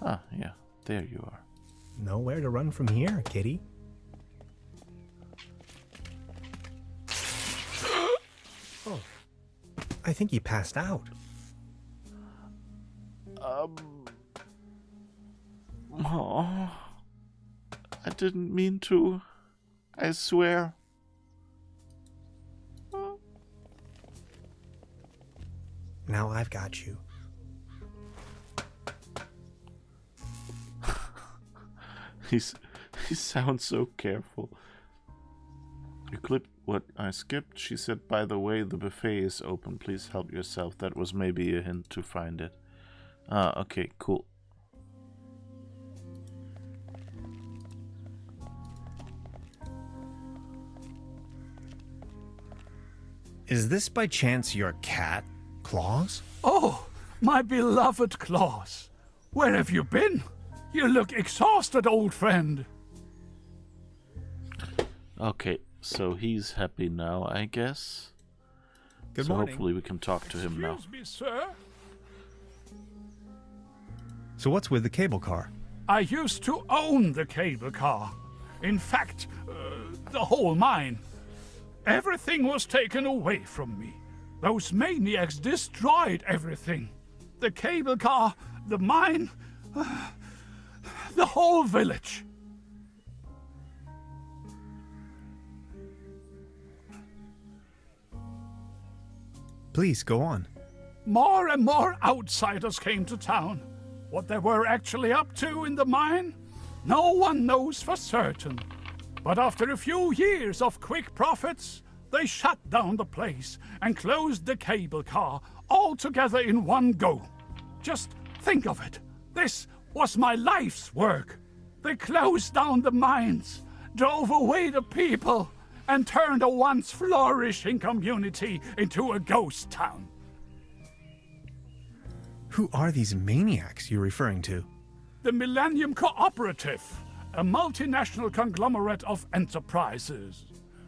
Ah, yeah, there you are. Nowhere to run from here, kitty. Oh, I think he passed out. Oh, I didn't mean to. I swear. Now I've got you. He sounds so careful. You clipped what I skipped. She said, by the way, the buffet is open. Please help yourself. That was maybe a hint to find it. Ah, okay, cool. Is this by chance your cat, Claus? Oh, my beloved Claus. Where have you been? You look exhausted, old friend. Okay, so he's happy now, I guess. Good so morning. hopefully we can talk to him now. Excuse me, sir. So what's with the cable car? I used to own the cable car. In fact, the whole mine. Everything was taken away from me. Those maniacs destroyed everything. The cable car, the mine, the whole village. Please, go on. More and more outsiders came to town. What they were actually up to in the mine, no one knows for certain. But after a few years of quick profits, they shut down the place and closed the cable car all together in one go. Just think of it. This was my life's work. They closed down the mines, drove away the people, and turned a once flourishing community into a ghost town. Who are these maniacs you're referring to? The Millennium Cooperative, a multinational conglomerate of enterprises.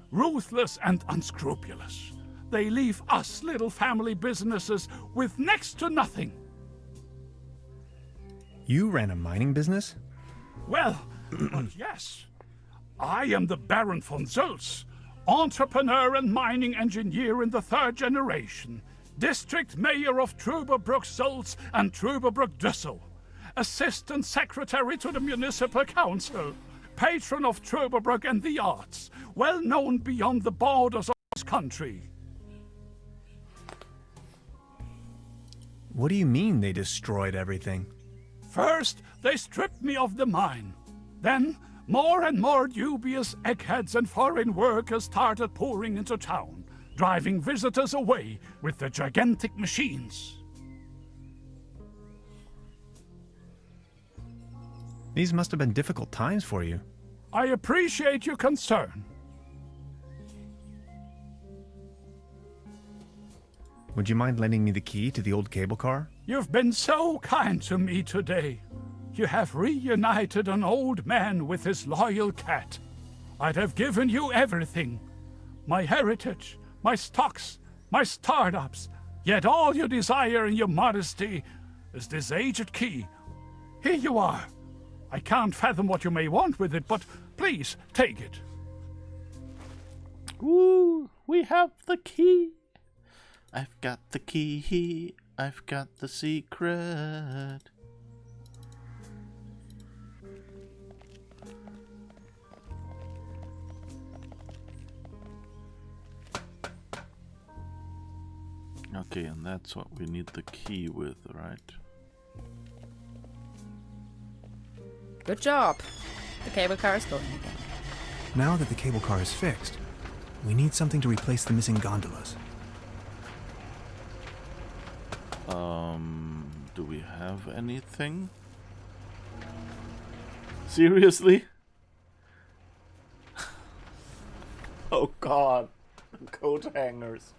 Ruthless and unscrupulous. They leave us little family businesses with next to nothing. You ran a mining business? Well, but yes. I am the Baron von Zölz, entrepreneur and mining engineer in the third generation, district mayor of Trüberbrook Zölz and Trüberbrook Düssel, assistant secretary to the municipal council, patron of Trüberbrook and the arts, well known beyond the borders of this country. What do you mean they destroyed everything? First, they stripped me of the mine. Then, more and more dubious eggheads and foreign workers started pouring into town, driving visitors away with the gigantic machines. These must have been difficult times for you. I appreciate your concern. Would you mind lending me the key to the old cable car? You've been so kind to me today. You have reunited an old man with his loyal cat. I'd have given you everything. My heritage, my stocks, my startups. Yet all you desire in your modesty is this aged key. Here you are. I can't fathom what you may want with it, but please, take it. Ooh, we have the key. I've got the key. I've got the secret. Okay, and that's what we need the key with, right? Good job. The cable car is going again. Now that the cable car is fixed, we need something to replace the missing gondolas. Do we have anything? Seriously? Oh god. Coat hangers.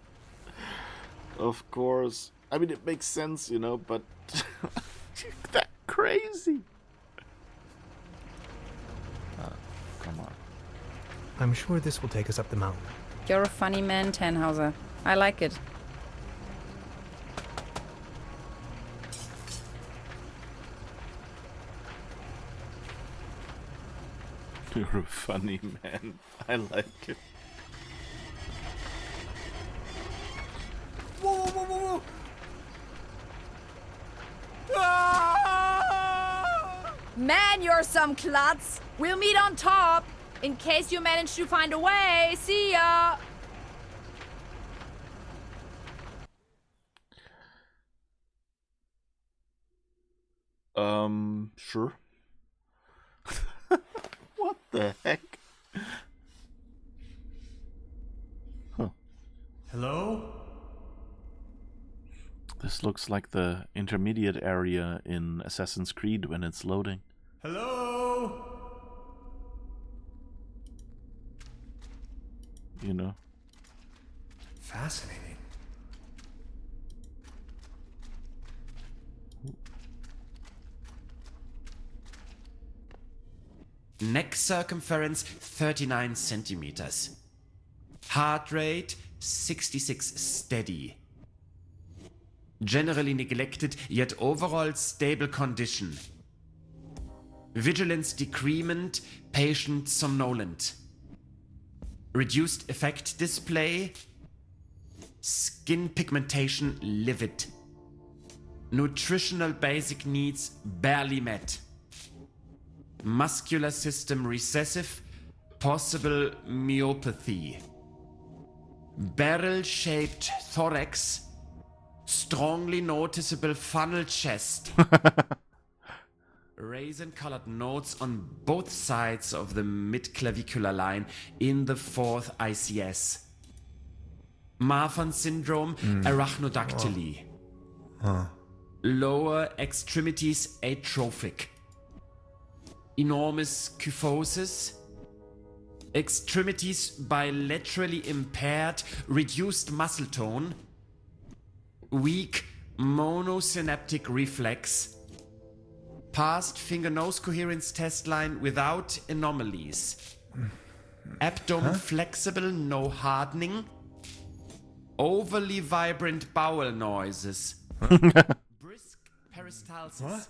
Of course. I mean, it makes sense, you know, but that crazy. Come on. I'm sure this will take us up the mountain. You're a funny man, Tannhauser. I like it. You're a funny man. I like it. Whoa, whoa, whoa, whoa, whoa! Ah! Man, you're some klutz. We'll meet on top. In case you manage to find a way. See ya. Sure. What the heck? Huh. Hello? This looks like the intermediate area in Assassin's Creed when it's loading. Hello? You know? Fascinating. Neck circumference 39 centimeters. Heart rate 66 steady. Generally neglected, yet overall stable condition. Vigilance decrement, patient somnolent. Reduced effect display. Skin pigmentation livid. Nutritional basic needs barely met. Muscular system recessive, possible myopathy. Barrel-shaped thorax, strongly noticeable funnel chest. Raisin-colored notes on both sides of the mid-clavicular line in the fourth ICS. Marfan syndrome, arachnodactyly. Lower extremities atrophic. Enormous kyphosis. Extremities bilaterally impaired, reduced muscle tone. Weak monosynaptic reflex. Past finger-nose coherence test line without anomalies. Abdomen flexible, no hardening. Overly vibrant bowel noises. Brisk peristalsis. What?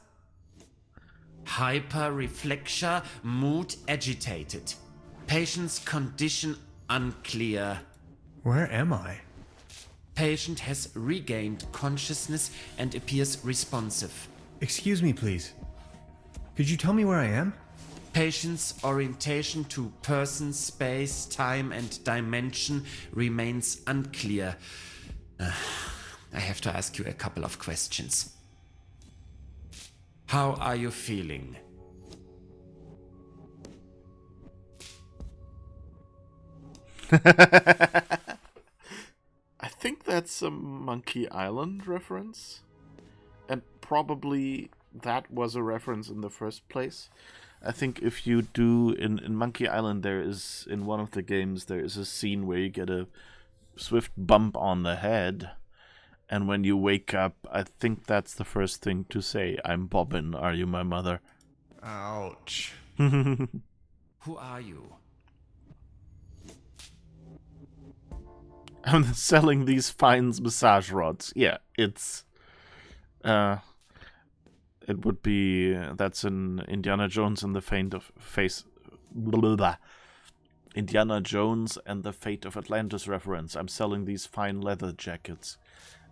Hyperreflexia, mood agitated. Patient's condition unclear. Where am I? Patient has regained consciousness and appears responsive. Excuse me, please. Could you tell me where I am? Patient's orientation to person, space, time, and dimension remains unclear. I have to ask you a couple of questions. How are you feeling? I think that's a Monkey Island reference. And probably that was a reference in the first place. I think if you do, in Monkey Island, there is, in one of the games, there is a scene where you get a swift bump on the head. And when you wake up, I think that's the first thing to say. I'm Bobbin, are you my mother? Ouch. Who are you? I'm selling these fine massage rods. Yeah, it's... it would be... That's in Indiana Jones and the Fate of... Indiana Jones and the Fate of Atlantis reference. I'm selling these fine leather jackets.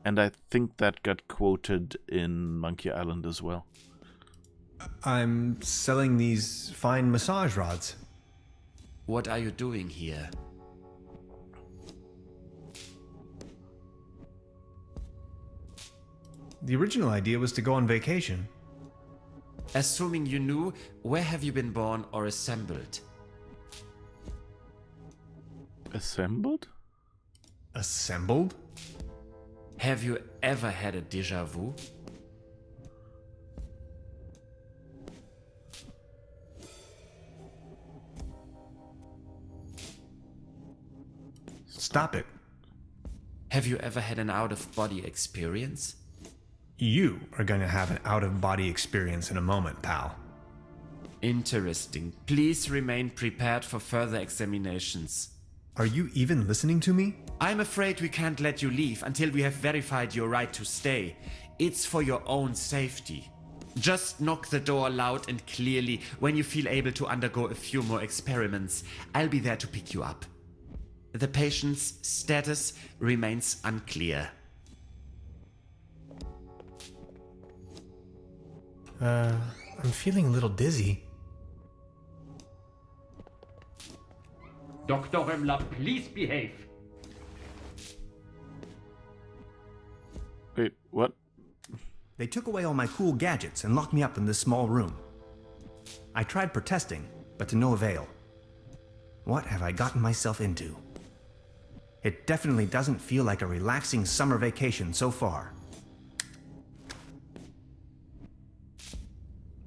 And I think that got quoted in Monkey Island as well. I'm selling these fine massage rods. What are you doing here? The original idea was to go on vacation. Assuming you knew, where have you been born or assembled? Assembled? Assembled? Have you ever had a déjà vu? Stop it. Have you ever had an out-of-body experience? You are going to have an out-of-body experience in a moment, pal. Interesting. Please remain prepared for further examinations. Are you even listening to me? I'm afraid we can't let you leave until we have verified your right to stay. It's for your own safety. Just knock the door loud and clearly when you feel able to undergo a few more experiments. I'll be there to pick you up. The patient's status remains unclear. I'm feeling a little dizzy. Dr. Römmler, please behave. Wait, what? They took away all my cool gadgets and locked me up in this small room. I tried protesting, but to no avail. What have I gotten myself into? It definitely doesn't feel like a relaxing summer vacation so far.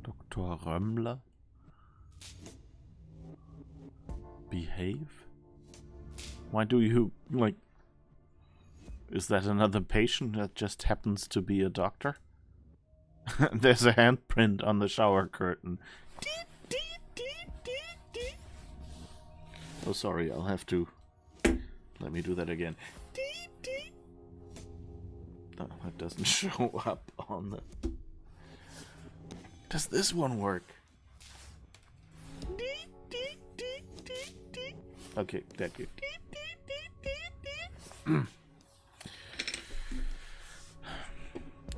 Dr. Römmler? Behave? Why do you, like... Is that another patient that just happens to be a doctor? There's a handprint on the shower curtain. Oh, sorry, I'll have to... Let me do that again. No, that doesn't show up on the... Does this one work? Okay, thank you.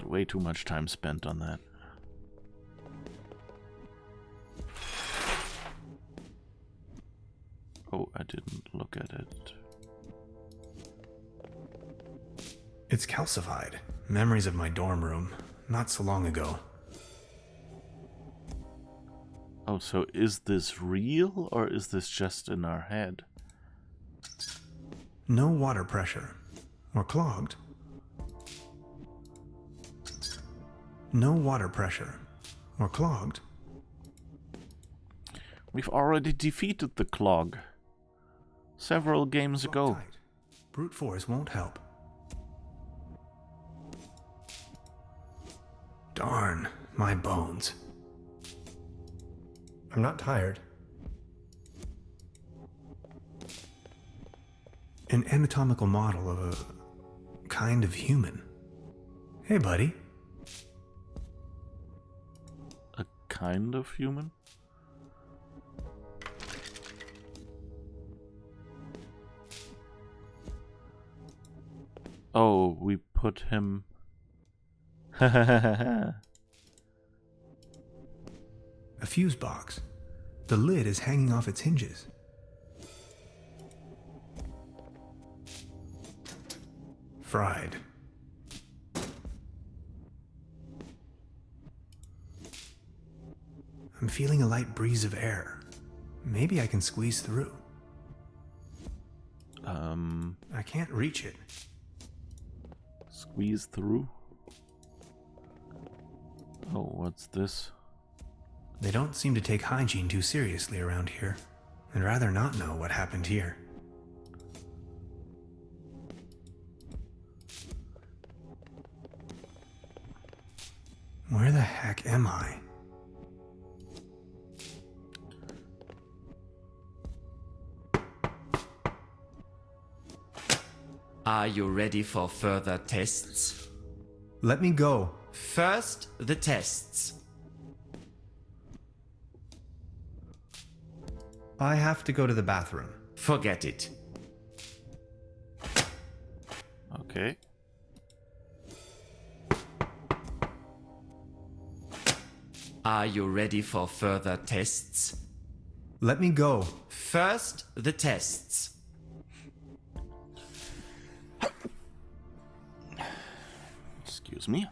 Way too much time spent on that. Oh, I didn't look at it. It's calcified. Memories of my dorm room, not so long ago. Oh, so is this real, or is this just in our head? No water pressure. Or clogged. No water pressure. Or clogged. We've already defeated the clog. Several games ago. Tight. Brute force won't help. Darn, my bones. I'm not tired. An anatomical model of a kind of human. Hey, buddy. A kind of human? Oh, we put him... A fuse box. The lid is hanging off its hinges. Fried. I'm feeling a light breeze of air. Maybe I can squeeze through. I can't reach it. Squeeze through? Oh, what's this? They don't seem to take hygiene too seriously around here. I'd rather not know what happened here. Where the heck am I? Are you ready for further tests? Let me go. First, the tests. I have to go to the bathroom. Forget it. Okay. Are you ready for further tests? Let me go. First, the tests. Excuse me.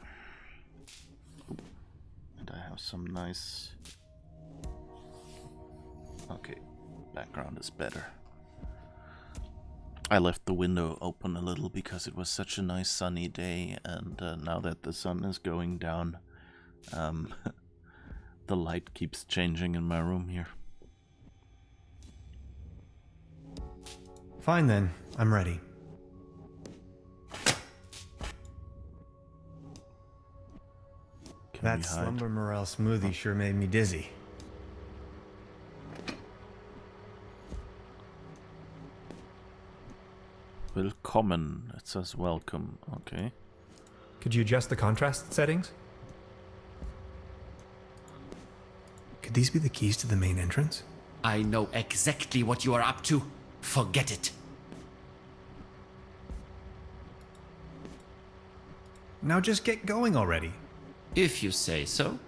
And I have some nice... Okay, background is better. I left the window open a little because it was such a nice sunny day, and now that the sun is going down, the light keeps changing in my room here. Fine then, I'm ready. Can That we hide? slumber morel smoothie sure made me dizzy. Willkommen. It says welcome. Okay. Could you adjust the contrast settings? Could these be the keys to the main entrance? I know exactly what you are up to. Forget it. Now just get going already. If you say so.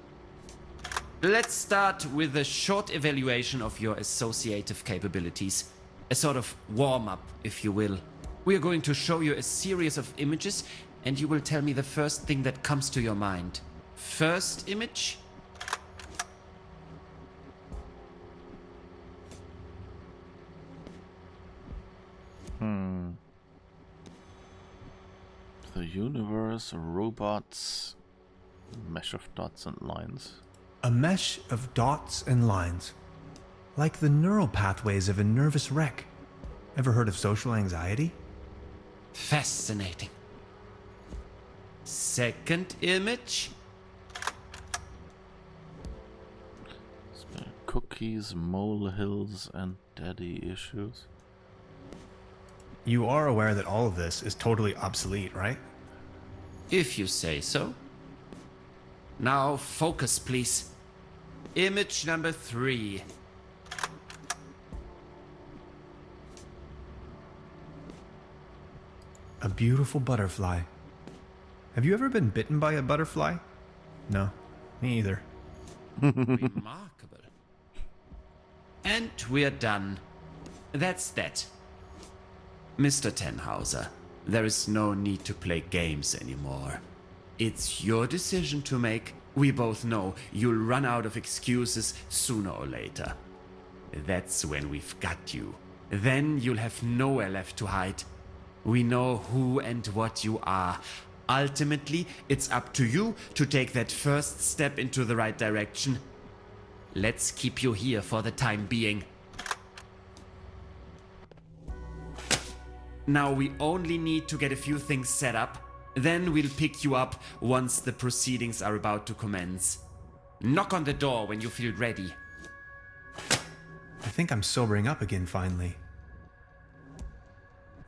Let's start with a short evaluation of your associative capabilities. A sort of warm-up, if you will. We are going to show you a series of images, and you will tell me the first thing that comes to your mind. First image? The universe, robots, mesh of dots and lines. A mesh of dots and lines. Like the neural pathways of a nervous wreck. Ever heard of social anxiety? Fascinating. Second image? Cookies, molehills, and daddy issues. You are aware that all of this is totally obsolete, right? If you say so. Now focus, please. Image number 3. A beautiful butterfly. Have you ever been bitten by a butterfly? No, me either. Remarkable. And we're done. That's that. Mr. Tenhauser, there is no need to play games anymore. It's your decision to make. We both know you'll run out of excuses sooner or later. That's when we've got you. Then you'll have nowhere left to hide. We know who and what you are. Ultimately, it's up to you to take that first step into the right direction. Let's keep you here for the time being. Now we only need to get a few things set up. Then we'll pick you up once the proceedings are about to commence. Knock on the door when you feel ready. I think I'm sobering up again finally.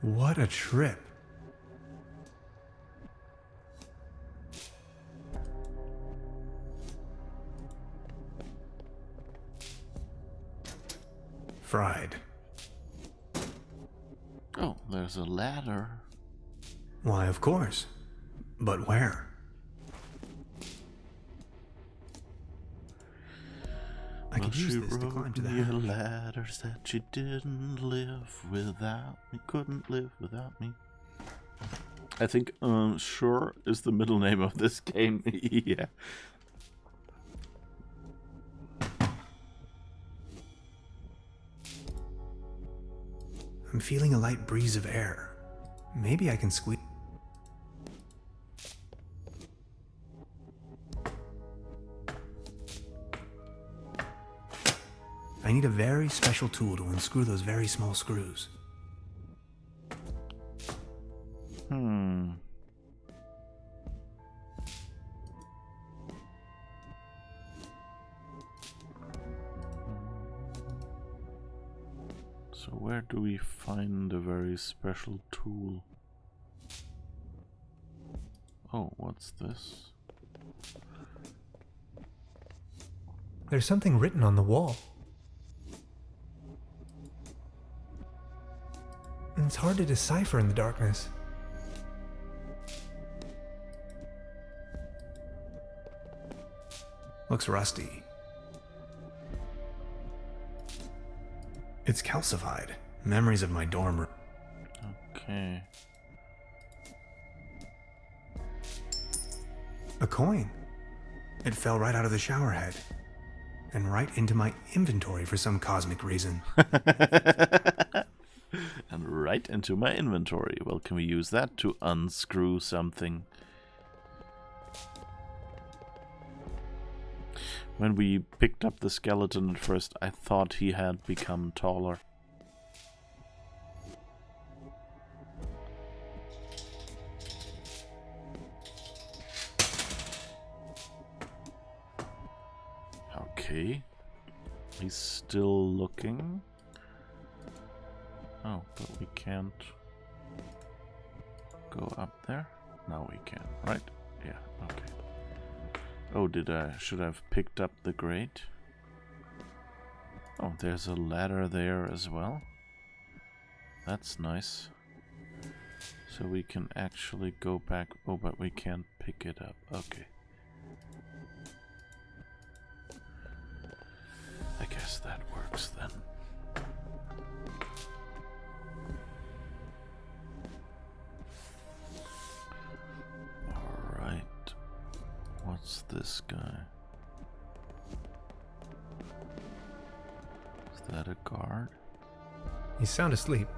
What a trip. Fried. Oh, there's a ladder. Why, of course. But where? I could use this to climb to the Your hatch. ladders that you didn't live without me, couldn't live without me. I think Sure is the middle name of this game. Yeah. I'm feeling a light breeze of air. Maybe I can squeeze. I need a very special tool to unscrew those very small screws. So where do we find a very special tool? Oh, what's this? There's something written on the wall. It's hard to decipher in the darkness. Looks rusty. It's calcified. Memories of my dorm room. Okay. A coin. It fell right out of the shower head. And right into my inventory for some cosmic reason. And right into my inventory. Well, can we use that to unscrew something? When we picked up the skeleton at first, I thought he had become taller. Okay. He's still looking. Oh, but we can't go up there? Now we can, right? Yeah, okay. Oh, should I have picked up the grate? Oh, there's a ladder there as well. That's nice. So we can actually go back. Oh, but we can't pick it up. Okay. I guess that works then. Alright. What's this guy? Is that a guard? He's sound asleep,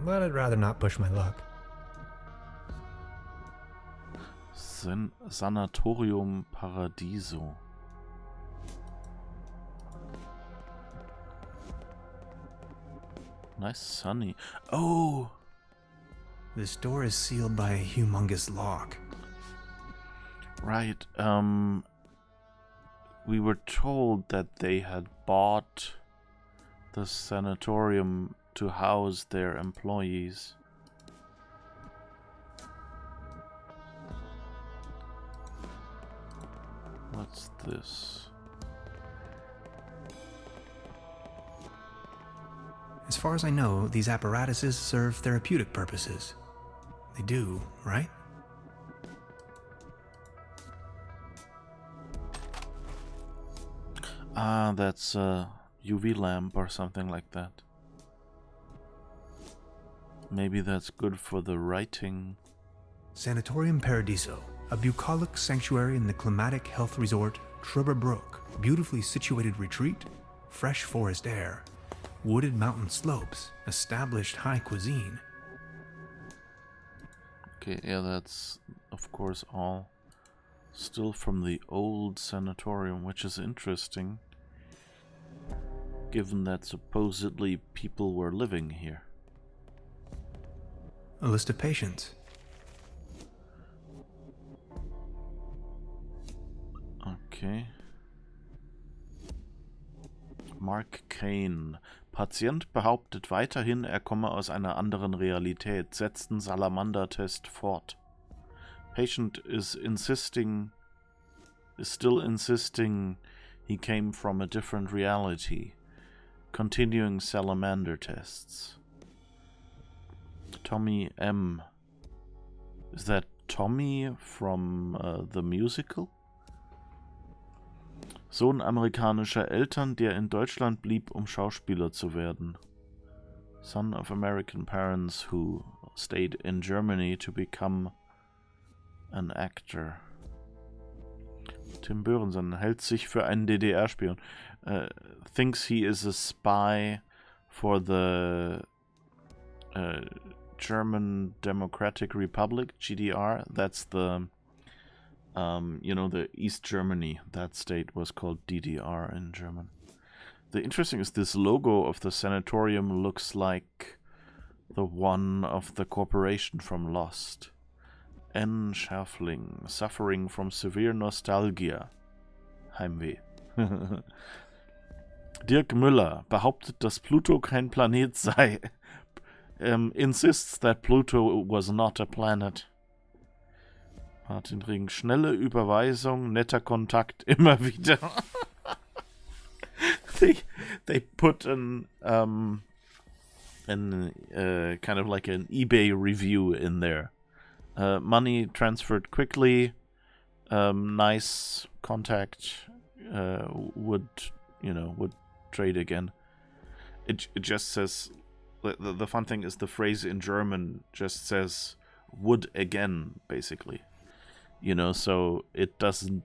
but I'd rather not push my luck. Sanatorium Paradiso. Nice sunny. Oh! This door is sealed by a humongous lock. Right. We were told that they had bought the sanatorium to house their employees. What's this? As far as I know, these apparatuses serve therapeutic purposes. They do, right? Ah, that's a UV lamp or something like that. Maybe that's good for the writing. Sanatorium Paradiso, a bucolic sanctuary in the climatic health resort Trüberbrook. Beautifully situated retreat, fresh forest air, wooded mountain slopes, established high cuisine. Okay, yeah, that's of course all still from the old sanatorium, which is interesting, given that supposedly people were living here. A list of patients. Okay. Mark Kane. Patient behauptet weiterhin, er komme aus einer anderen Realität. Setzten Salamander-Test fort. Patient is still insisting he came from a different reality. Continuing salamander tests. Tommy M. Is that Tommy from the musical? Sohn amerikanischer Eltern, der in Deutschland blieb, um Schauspieler zu werden. Son of American parents who stayed in Germany to become an actor. Tim Börensen hält sich für einen DDR-Spion. Thinks he is a spy for the German Democratic Republic, GDR. That's the the East Germany. That state was called DDR in German. The interesting is this logo of the sanatorium looks like the one of the corporation from Lost. N. Schärfling, suffering from severe nostalgia. Heimweh. Dirk Müller behauptet, dass Pluto kein Planet sei. Insists that Pluto was not a planet. Martin Ring, schnelle Überweisung, netter Kontakt, immer wieder. they put an kind of like an eBay review in there. Money transferred quickly, nice contact, would trade again. It just says, the fun thing is the phrase in German just says would again, basically. So it doesn't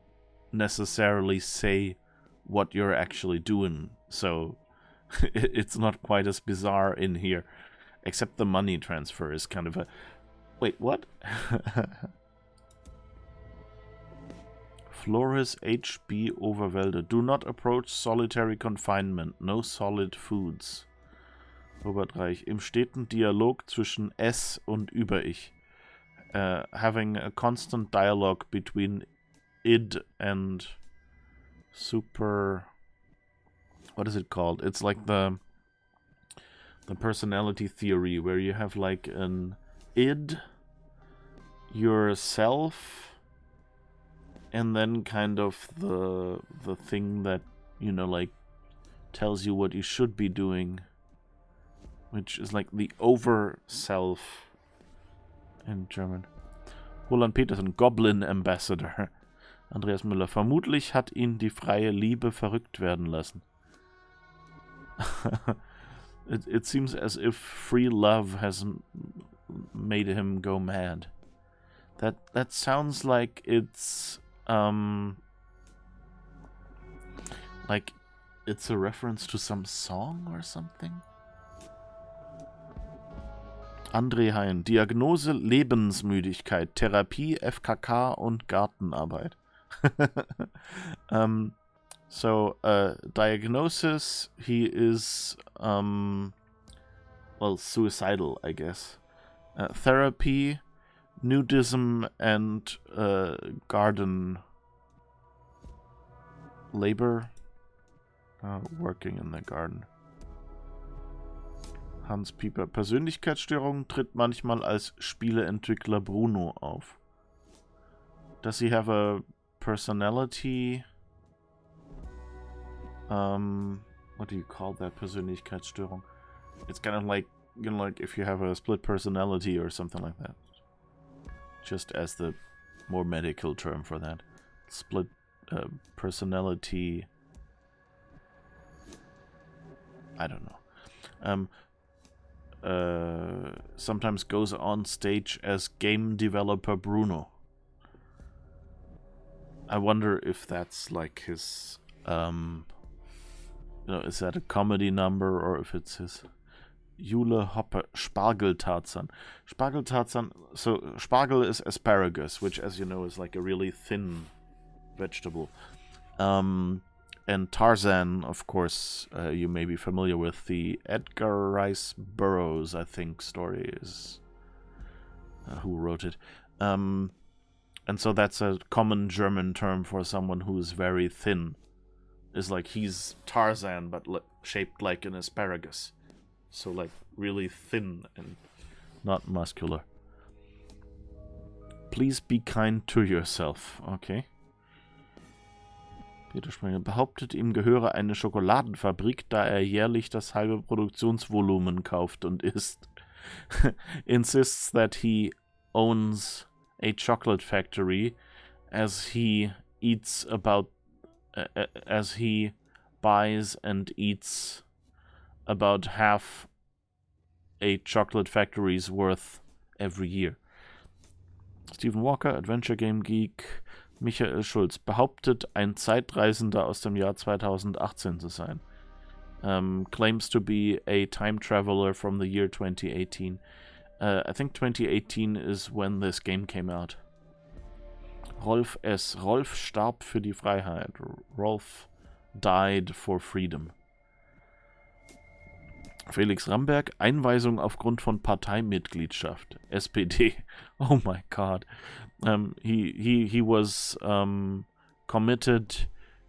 necessarily say what you're actually doing. So it's not quite as bizarre in here. Except the money transfer is kind of a... Wait, what? Flores HB Overwälde. Do not approach solitary confinement. No solid foods. Robert Reich. Im steten Dialog zwischen Es und Über-Ich. Having a constant dialogue between id and super... What is it called? It's like the personality theory where you have like an id, yourself, and then kind of the thing that, like tells you what you should be doing, which is like the over self in German. Roland Petersen, Goblin Ambassador. Andreas Müller, vermutlich hat ihn die freie Liebe verrückt werden lassen. It seems as if free love has made him go mad. That sounds like it's like it's a reference to some song or something. André Hein, Diagnose Lebensmüdigkeit, Therapie, FKK und Gartenarbeit. So, diagnosis, he is, suicidal, I guess. Therapy, nudism, and garden labor, working in the garden. Hans Pieper, Persönlichkeitsstörung, tritt manchmal als Spieleentwickler Bruno auf. Does he have a personality? What do you call that? Persönlichkeitsstörung. It's kind of like, like if you have a split personality or something like that. Just as the more medical term for that. Split personality. I don't know. Sometimes goes on stage as game developer Bruno. I wonder if that's like his, is that a comedy number or if it's his... Jule Hoppe, Spargeltarzan. Spargeltarzan, so spargel is asparagus, which as you know is like a really thin vegetable. And Tarzan, of course, you may be familiar with. The Edgar Rice Burroughs, I think, story is who wrote it. And so that's a common German term for someone who is very thin. It's like he's Tarzan, but shaped like an asparagus. So like really thin and not muscular. Please be kind to yourself. Okay. Peter Springer behauptet, ihm gehöre eine Schokoladenfabrik, da er jährlich das halbe Produktionsvolumen kauft und isst. Insists that he owns a chocolate factory as he buys and eats about half a chocolate factory's worth every year. Stephen Walker, Adventure Game Geek. Michael Schulz behauptet, ein Zeitreisender aus dem Jahr 2018 zu sein. Claims to be a time traveler from the year 2018. I think 2018 is when this game came out. Rolf S. Rolf starb für die Freiheit. Rolf died for freedom. Felix Ramberg, Einweisung aufgrund von Parteimitgliedschaft. SPD. Oh my god. He was committed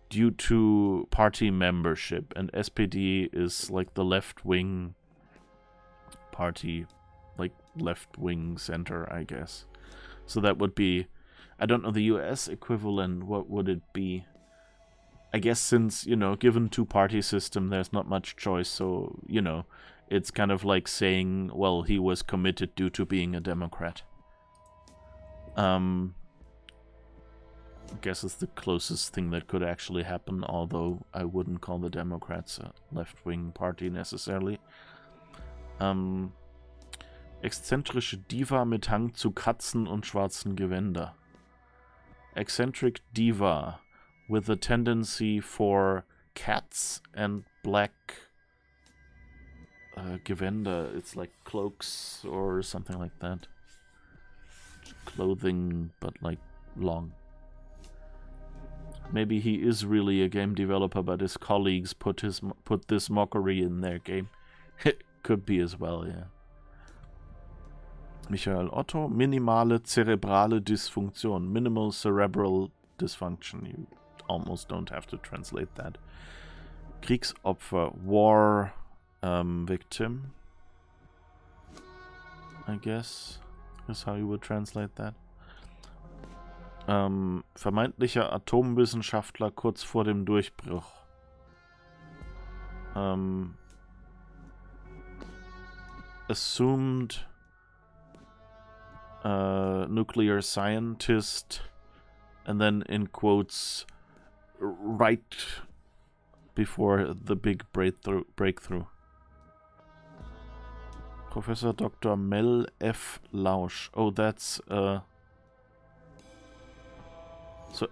due to party membership, and SPD is like the left-wing party, like left-wing center, I guess. So that would be, I don't know the US equivalent. What would it be? I guess since, given two-party system, there's not much choice. So, it's kind of like saying, well, he was committed due to being a Democrat. I guess it's the closest thing that could actually happen, although I wouldn't call the Democrats a left-wing party necessarily. Exzentrische Diva mit Hang zu Katzen und schwarzen Gewänder. Eccentric diva with a tendency for cats and black Gewänder. It's like cloaks or something like that. Clothing, but like long. Maybe he is really a game developer, but his colleagues put this mockery in their game. It could be as well, yeah. Michael Otto, minimale cerebrale Dysfunktion. Minimal cerebral dysfunction. You almost don't have to translate that. Kriegsopfer, war victim, I guess, is how you would translate that. Vermeintlicher Atomwissenschaftler kurz vor dem Durchbruch. Assumed nuclear scientist, and then in quotes, right before the big breakthrough. Professor Dr. Mel F. Lausch. Oh, that's so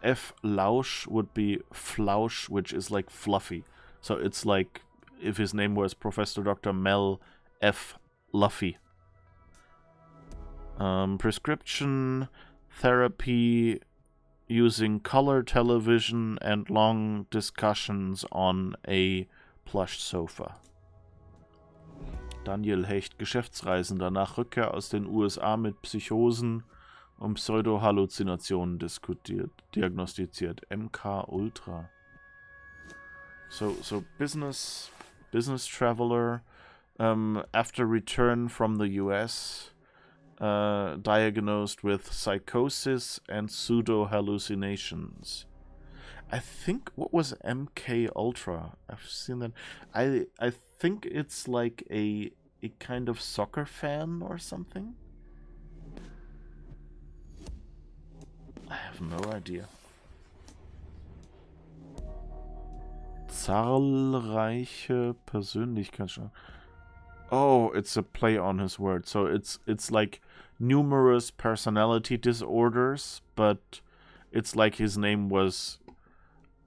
F. Lausch would be Flausch, which is like fluffy. So it's like if his name was Professor Dr. Mel F. Luffy. Prescription therapy using color television and long discussions on a plush sofa. Daniel Hecht, Geschäftsreisender, nach Rückkehr aus den USA mit Psychosen und Pseudo-Halluzinationen diagnostiziert. MK Ultra. So business traveler, after return from the US, diagnosed with psychosis and pseudo-hallucinations. I think, what was MK Ultra? I've seen that. I think it's like a kind of soccer fan or something. I have no idea. Zahlreiche Persönlichkeitsstörungen. Oh, it's a play on his word. So it's like numerous personality disorders, but it's like his name was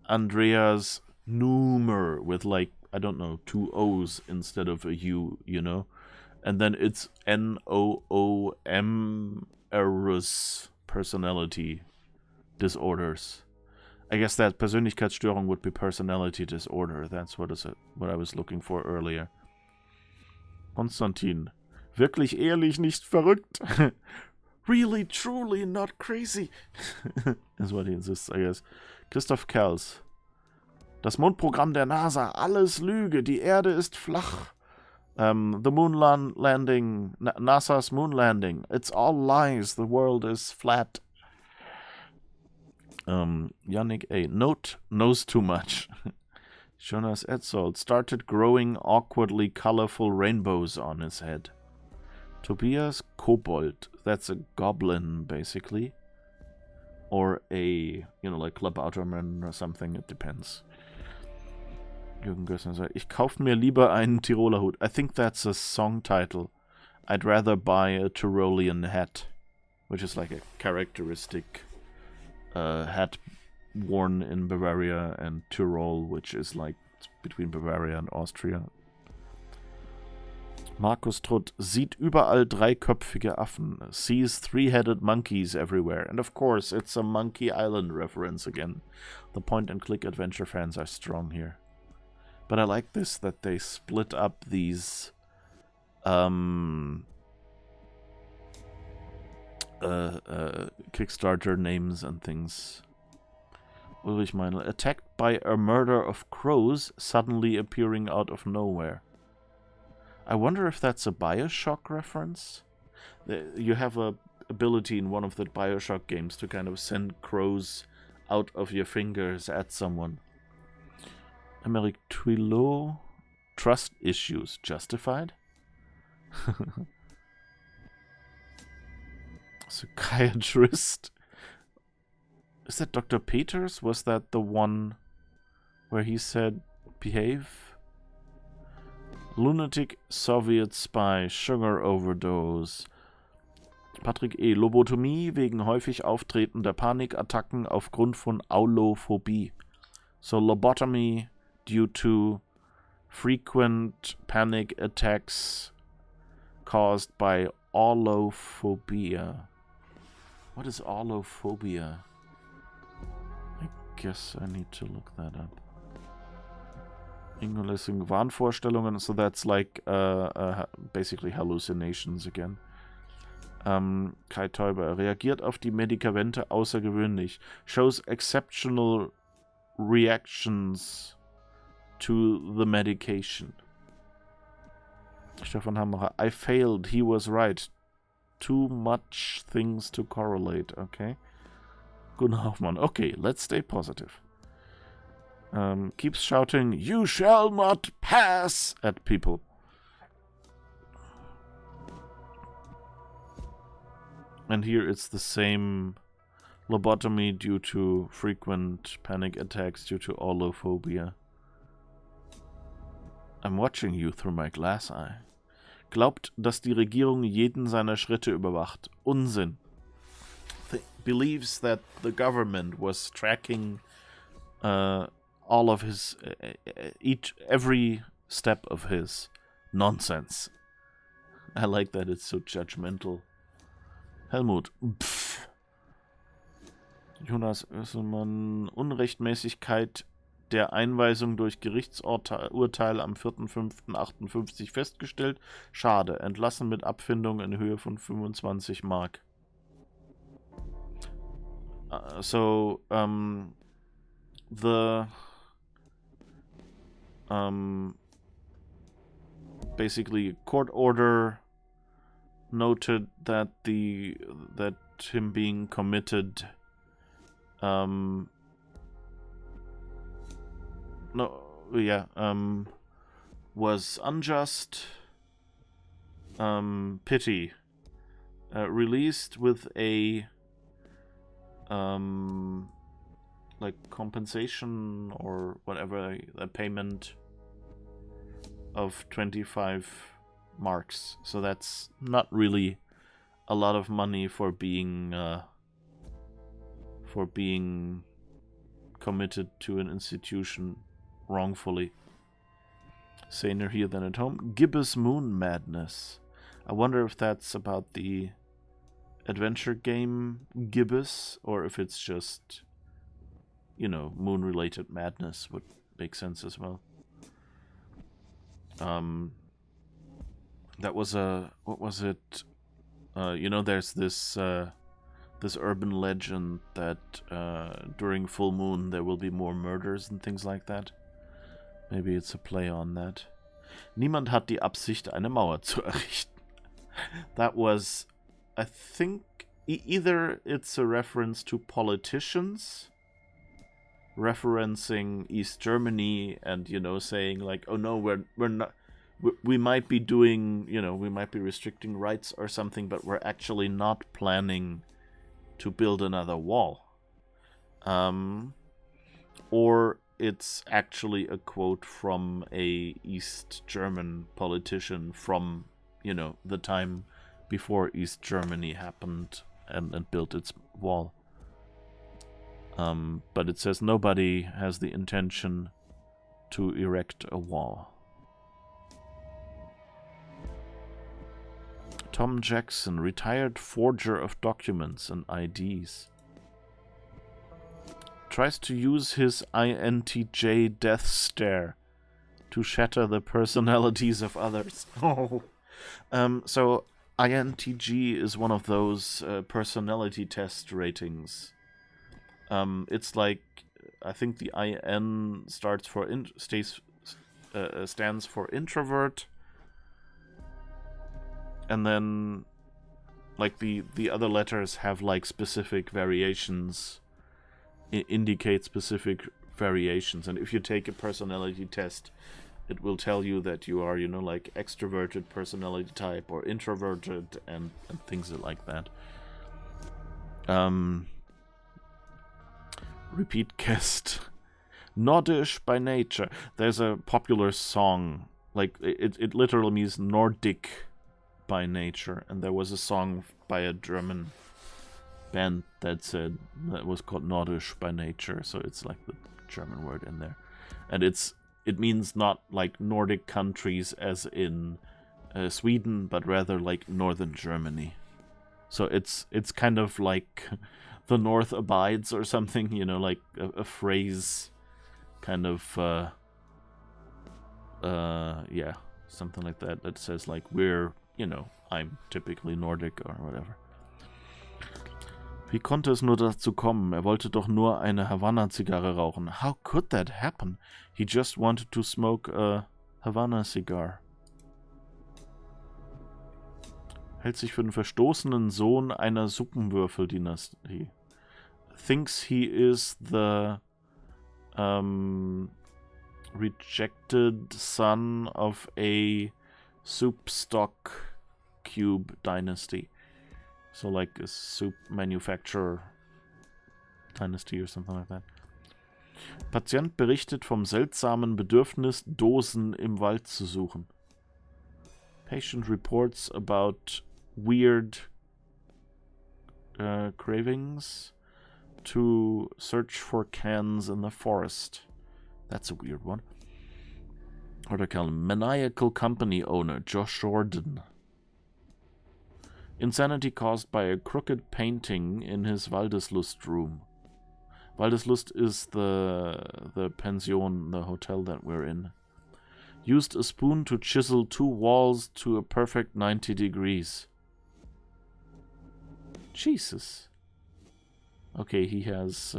Andreas Numer with like, I don't know, 2 O's instead of a U, And then it's NOOM personality disorders. I guess that Persönlichkeitsstörung would be personality disorder. That's what I was looking for earlier. Konstantin. Wirklich ehrlich, nicht verrückt. Really, truly, not crazy. Is what he insists, I guess. Christoph Kels. Das Mondprogramm der NASA, alles Lüge, die Erde ist flach. The moon landing, NASA's moon landing, it's all lies, the world is flat. Yannick A. knows too much. Jonas Etzold started growing awkwardly colorful rainbows on his head. Tobias Kobold, that's a goblin, basically. Or a, like Klabautermann or something, it depends. Jürgen Gössner sagt, ich kaufe mir lieber einen Tiroler Hut. I think that's a song title. I'd rather buy a Tyrolean hat, which is like a characteristic hat worn in Bavaria, and Tyrol, which is like between Bavaria and Austria. Markus Trutt sieht überall dreiköpfige Affen, sees three-headed monkeys everywhere, and of course it's a Monkey Island reference again. The point-and-click adventure fans are strong here. But I like this, that they split up these Kickstarter names and things. Ulrich Meinl, attacked by a murder of crows suddenly appearing out of nowhere. I wonder if that's a Bioshock reference. You have a ability in one of the Bioshock games to kind of send crows out of your fingers at someone. Emeric Twilot, trust issues justified? Psychiatrist. Is that Dr. Peters? Was that the one where he said behave? Lunatic Soviet spy, sugar overdose. Patrick E. Lobotomie wegen häufig auftretender Panikattacken aufgrund von Aulophobie. So lobotomy due to frequent panic attacks caused by aulophobia. What is aulophobia? I guess I need to look that up. Ingolessing Wahnvorstellungen, so that's like basically hallucinations again. Kai Teuber reagiert auf die Medikamente außergewöhnlich. Shows exceptional reactions to the medication. Stefan Hammerer. I failed. He was right. Too much things to correlate. Okay. Gunnar Hoffmann. Okay, let's stay positive. Keeps shouting, "You shall not pass!" at people. And here it's the same lobotomy due to frequent panic attacks due to aulophobia. I'm watching you through my glass eye. Glaubt, dass die Regierung jeden seiner Schritte überwacht. Unsinn. Believes that the government was tracking all of his, every step of his. Nonsense. I like that it's so judgmental. Helmut. Pff. Jonas Oesselmann. Unrechtmäßigkeit der Einweisung durch Gerichtsurteil am 4.5.58 festgestellt. Schade. Entlassen mit Abfindung in Höhe von 25 Mark. Basically court order noted that him being committed was unjust. Pity. Released with a like compensation or whatever, a payment of 25 marks. So that's not really a lot of money for being committed to an institution wrongfully. Saner here than at home. Gibbous Moon Madness. I wonder if that's about the adventure game Gibbous, or if it's just, moon-related madness would make sense as well. That was what was it? There's this urban legend that during full moon there will be more murders and things like that. Maybe it's a play on that. Niemand hat die Absicht, eine Mauer zu errichten. That was, I think, either it's a reference to politicians referencing East Germany and, saying like, oh no, we're not, we might be doing, we might be restricting rights or something, but we're actually not planning to build another wall. Or it's actually a quote from a East German politician from, the time before East Germany happened and built its wall. But it says nobody has the intention to erect a wall. Tom Jackson, retired forger of documents and IDs. Tries to use his INTJ death stare to shatter the personalities of others. Oh. So INTJ is one of those personality test ratings. It's like, I think the IN stands for introvert, and then like the other letters have like specific variations, indicate specific variations, and if you take a personality test, it will tell you that you are, like extroverted personality type or introverted and things like that. Repeat guest. Nordisch by nature. There's a popular song, like it literally means Nordic by nature, and there was a song by a German band that was called Nordisch by nature, so it's like the German word in there, and it means not like Nordic countries as in Sweden, but rather like northern Germany. So it's kind of like the North abides or something, like a phrase, kind of something like that says like we're, I'm typically Nordic or whatever. Wie konnte es nur dazu kommen? Er wollte doch nur eine Havana-Zigarre rauchen. How could that happen? He just wanted to smoke a Havana cigar. Hält sich für den verstoßenen Sohn einer Suppenwürfeldynastie. Thinks he is the rejected son of a soup stock cube dynasty. So like a soup manufacturer dynasty or something like that. Patient berichtet vom seltsamen Bedürfnis, Dosen im Wald zu suchen. Patient reports about weird cravings to search for cans in the forest. That's a weird one. Article: Maniacal company owner Josh Jordan. Insanity caused by a crooked painting in his Waldeslust room. Waldeslust is the pension, the hotel that we're in. Used a spoon to chisel 2 walls to a perfect 90 degrees. Jesus. Okay, he has,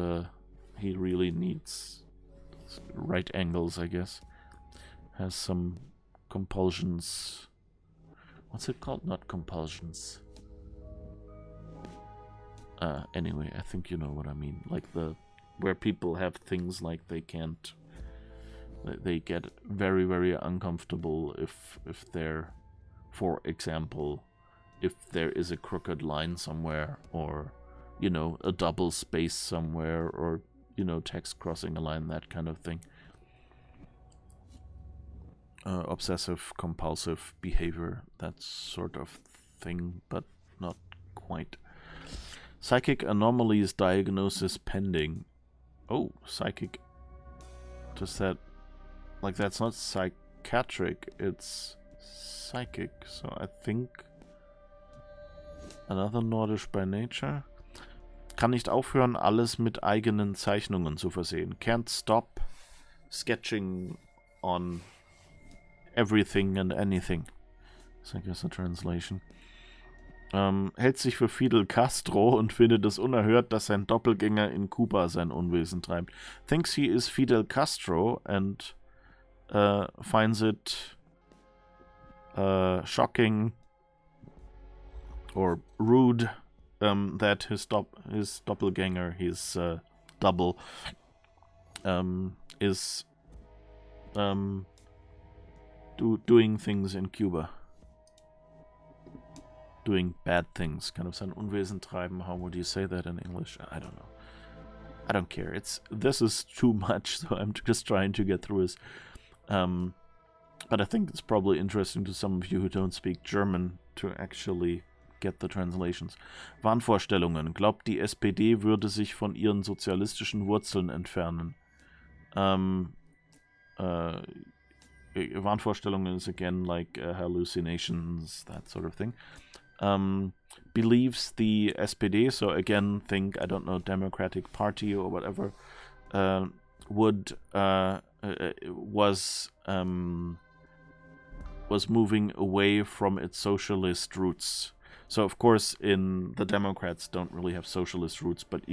he really needs right angles, I guess. Has some compulsions. What's it called? Not compulsions. Anyway, I think you know what I mean. Like where people have things like they can't, they get very, very uncomfortable if they're, for example, if there is a crooked line somewhere, or, a double space somewhere, or, text crossing a line, that kind of thing. Obsessive compulsive behavior, that sort of thing, but not quite. Psychic anomalies diagnosis pending. Oh, psychic. Does that, like, that's not psychiatric, it's psychic, so I think another Nordisch by nature. Kann nicht aufhören, alles mit eigenen Zeichnungen zu versehen. Can't stop sketching on everything and anything. So I guess a translation. Hält sich für Fidel Castro und findet es unerhört, dass sein Doppelgänger in Kuba sein Unwesen treibt. Thinks he is Fidel Castro and finds it shocking or rude that his doppelganger, his double, is doing things in Cuba. Doing bad things, kind of sein Unwesen treiben. How would you say that in English? I don't know. I don't care. This is too much, so I'm just trying to get through this. But I think it's probably interesting to some of you who don't speak German to actually get the translations. Wahnvorstellungen. Glaubt, die SPD würde sich von ihren sozialistischen Wurzeln entfernen. Wahnvorstellungen is again like hallucinations, that sort of thing. Believes the SPD, so again, think, I don't know, Democratic Party or whatever, was moving away from its socialist roots. So of course, in the Democrats don't really have socialist roots, but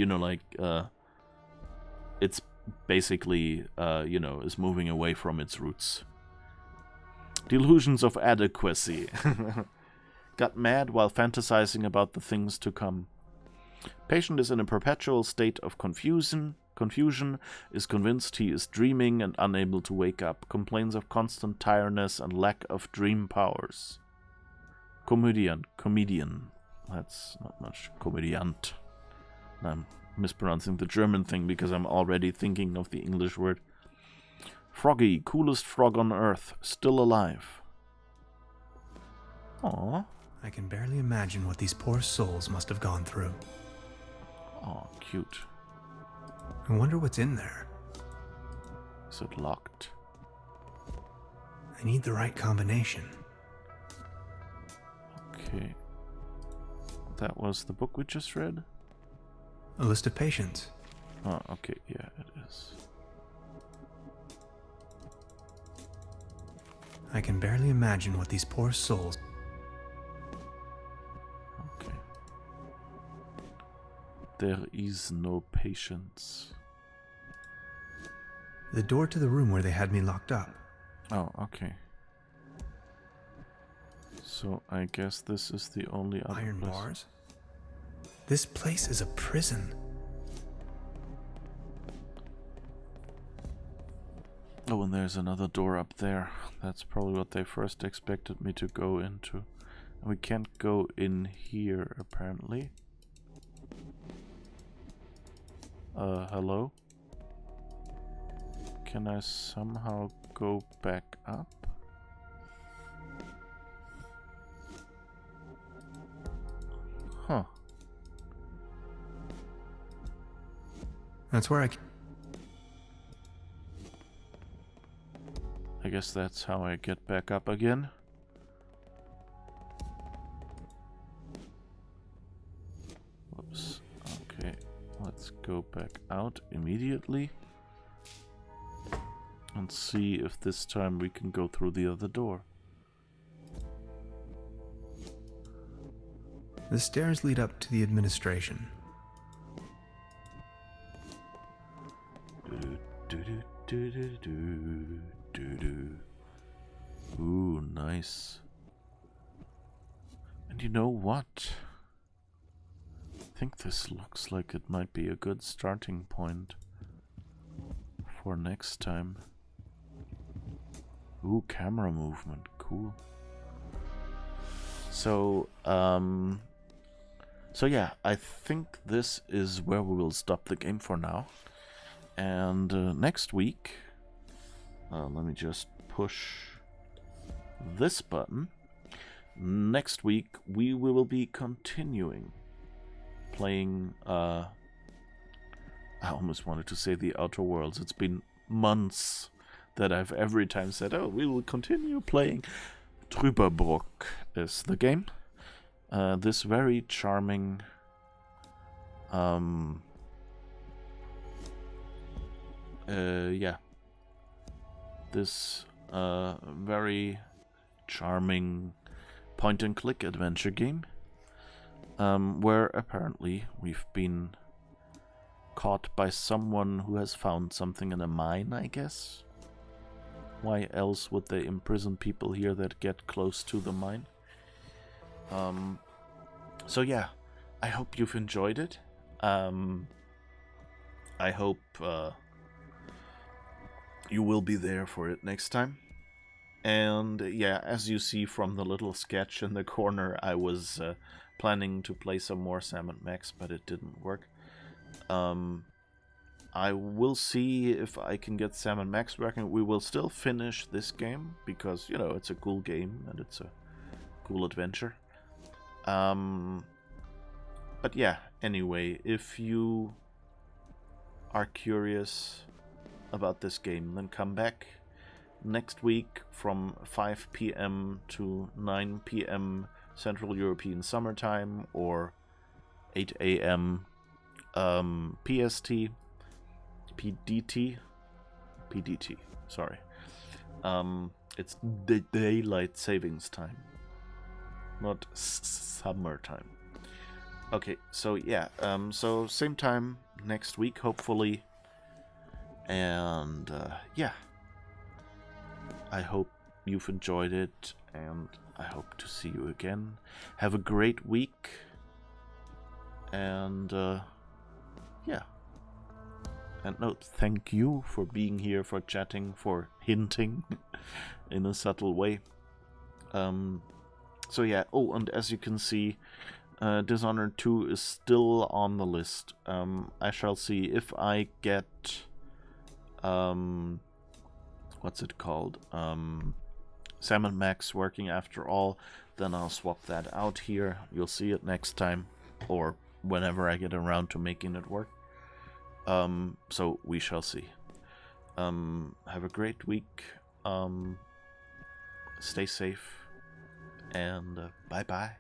it's basically is moving away from its roots. Delusions of adequacy. got mad while fantasizing about the things to come. Patient is in a perpetual state of confusion, is convinced he is dreaming and unable to wake up, complains of constant tiredness and lack of dream powers. Comedian. That's not much. Comediant. I'm mispronouncing the German thing because I'm already thinking of the English word. Froggy, coolest frog on earth, still alive. Aww. I can barely imagine what these poor souls must have gone through. Aw, cute. I wonder what's in there. Is it locked? I need the right combination. Okay. That was the book we just read? A list of patients. Oh, okay, yeah, it is. I can barely imagine what these poor souls... Okay. There is no patience. The door to the room where they had me locked up. Oh, okay. So I guess this is the only other Iron place. bars? This place is a prison. Oh, and there's another door up there. That's probably what they first expected me to go into. And we can't go in here, apparently. Hello? Can I somehow go back up? Huh. That's where I guess that's how I get back up again. Whoops. Okay, let's go back out immediately. And see if this time we can go through the other door. The stairs lead up to the administration. Ooh, nice. And you know what? I think this looks like it might be a good starting point for next time. Ooh, camera movement, cool. So yeah, I think this is where we will stop the game for now. And next week, let me just push this button. Next week, we will be continuing playing, I almost wanted to say the Outer Worlds. It's been months that I've every time said, oh, we will continue playing. Trüberbrook is the game. This very charming this very charming point-and-click adventure game, where apparently we've been caught by someone who has found something in a mine, I guess. Why else would they imprison people here that get close to the mine? So yeah, I hope you've enjoyed it. I hope you will be there for it next time. And yeah, as you see from the little sketch in the corner, I was planning to play some more Sam & Max, but it didn't work. I will see if I can get Sam & Max working. We will still finish this game, because, you know, it's a cool game and it's a cool adventure. But yeah, anyway, if you are curious about this game, then come back next week from 5 p.m. to 9 p.m. Central European Summertime, or 8 a.m. PST, PDT, sorry. It's the daylight savings time, not summertime. Okay, so yeah, so same time next week, hopefully. And yeah, I hope you've enjoyed it, and I hope to see you again. Have a great week. And, yeah. And no, thank you for being here, for chatting, for hinting in a subtle way. So yeah, oh, and as you can see, Dishonored 2 is still on the list. I shall see if I get, what's it called? Sam and Max working after all, then I'll swap that out here. You'll see it next time, or whenever I get around to making it work. So we shall see. Have a great week. Stay safe, and bye-bye.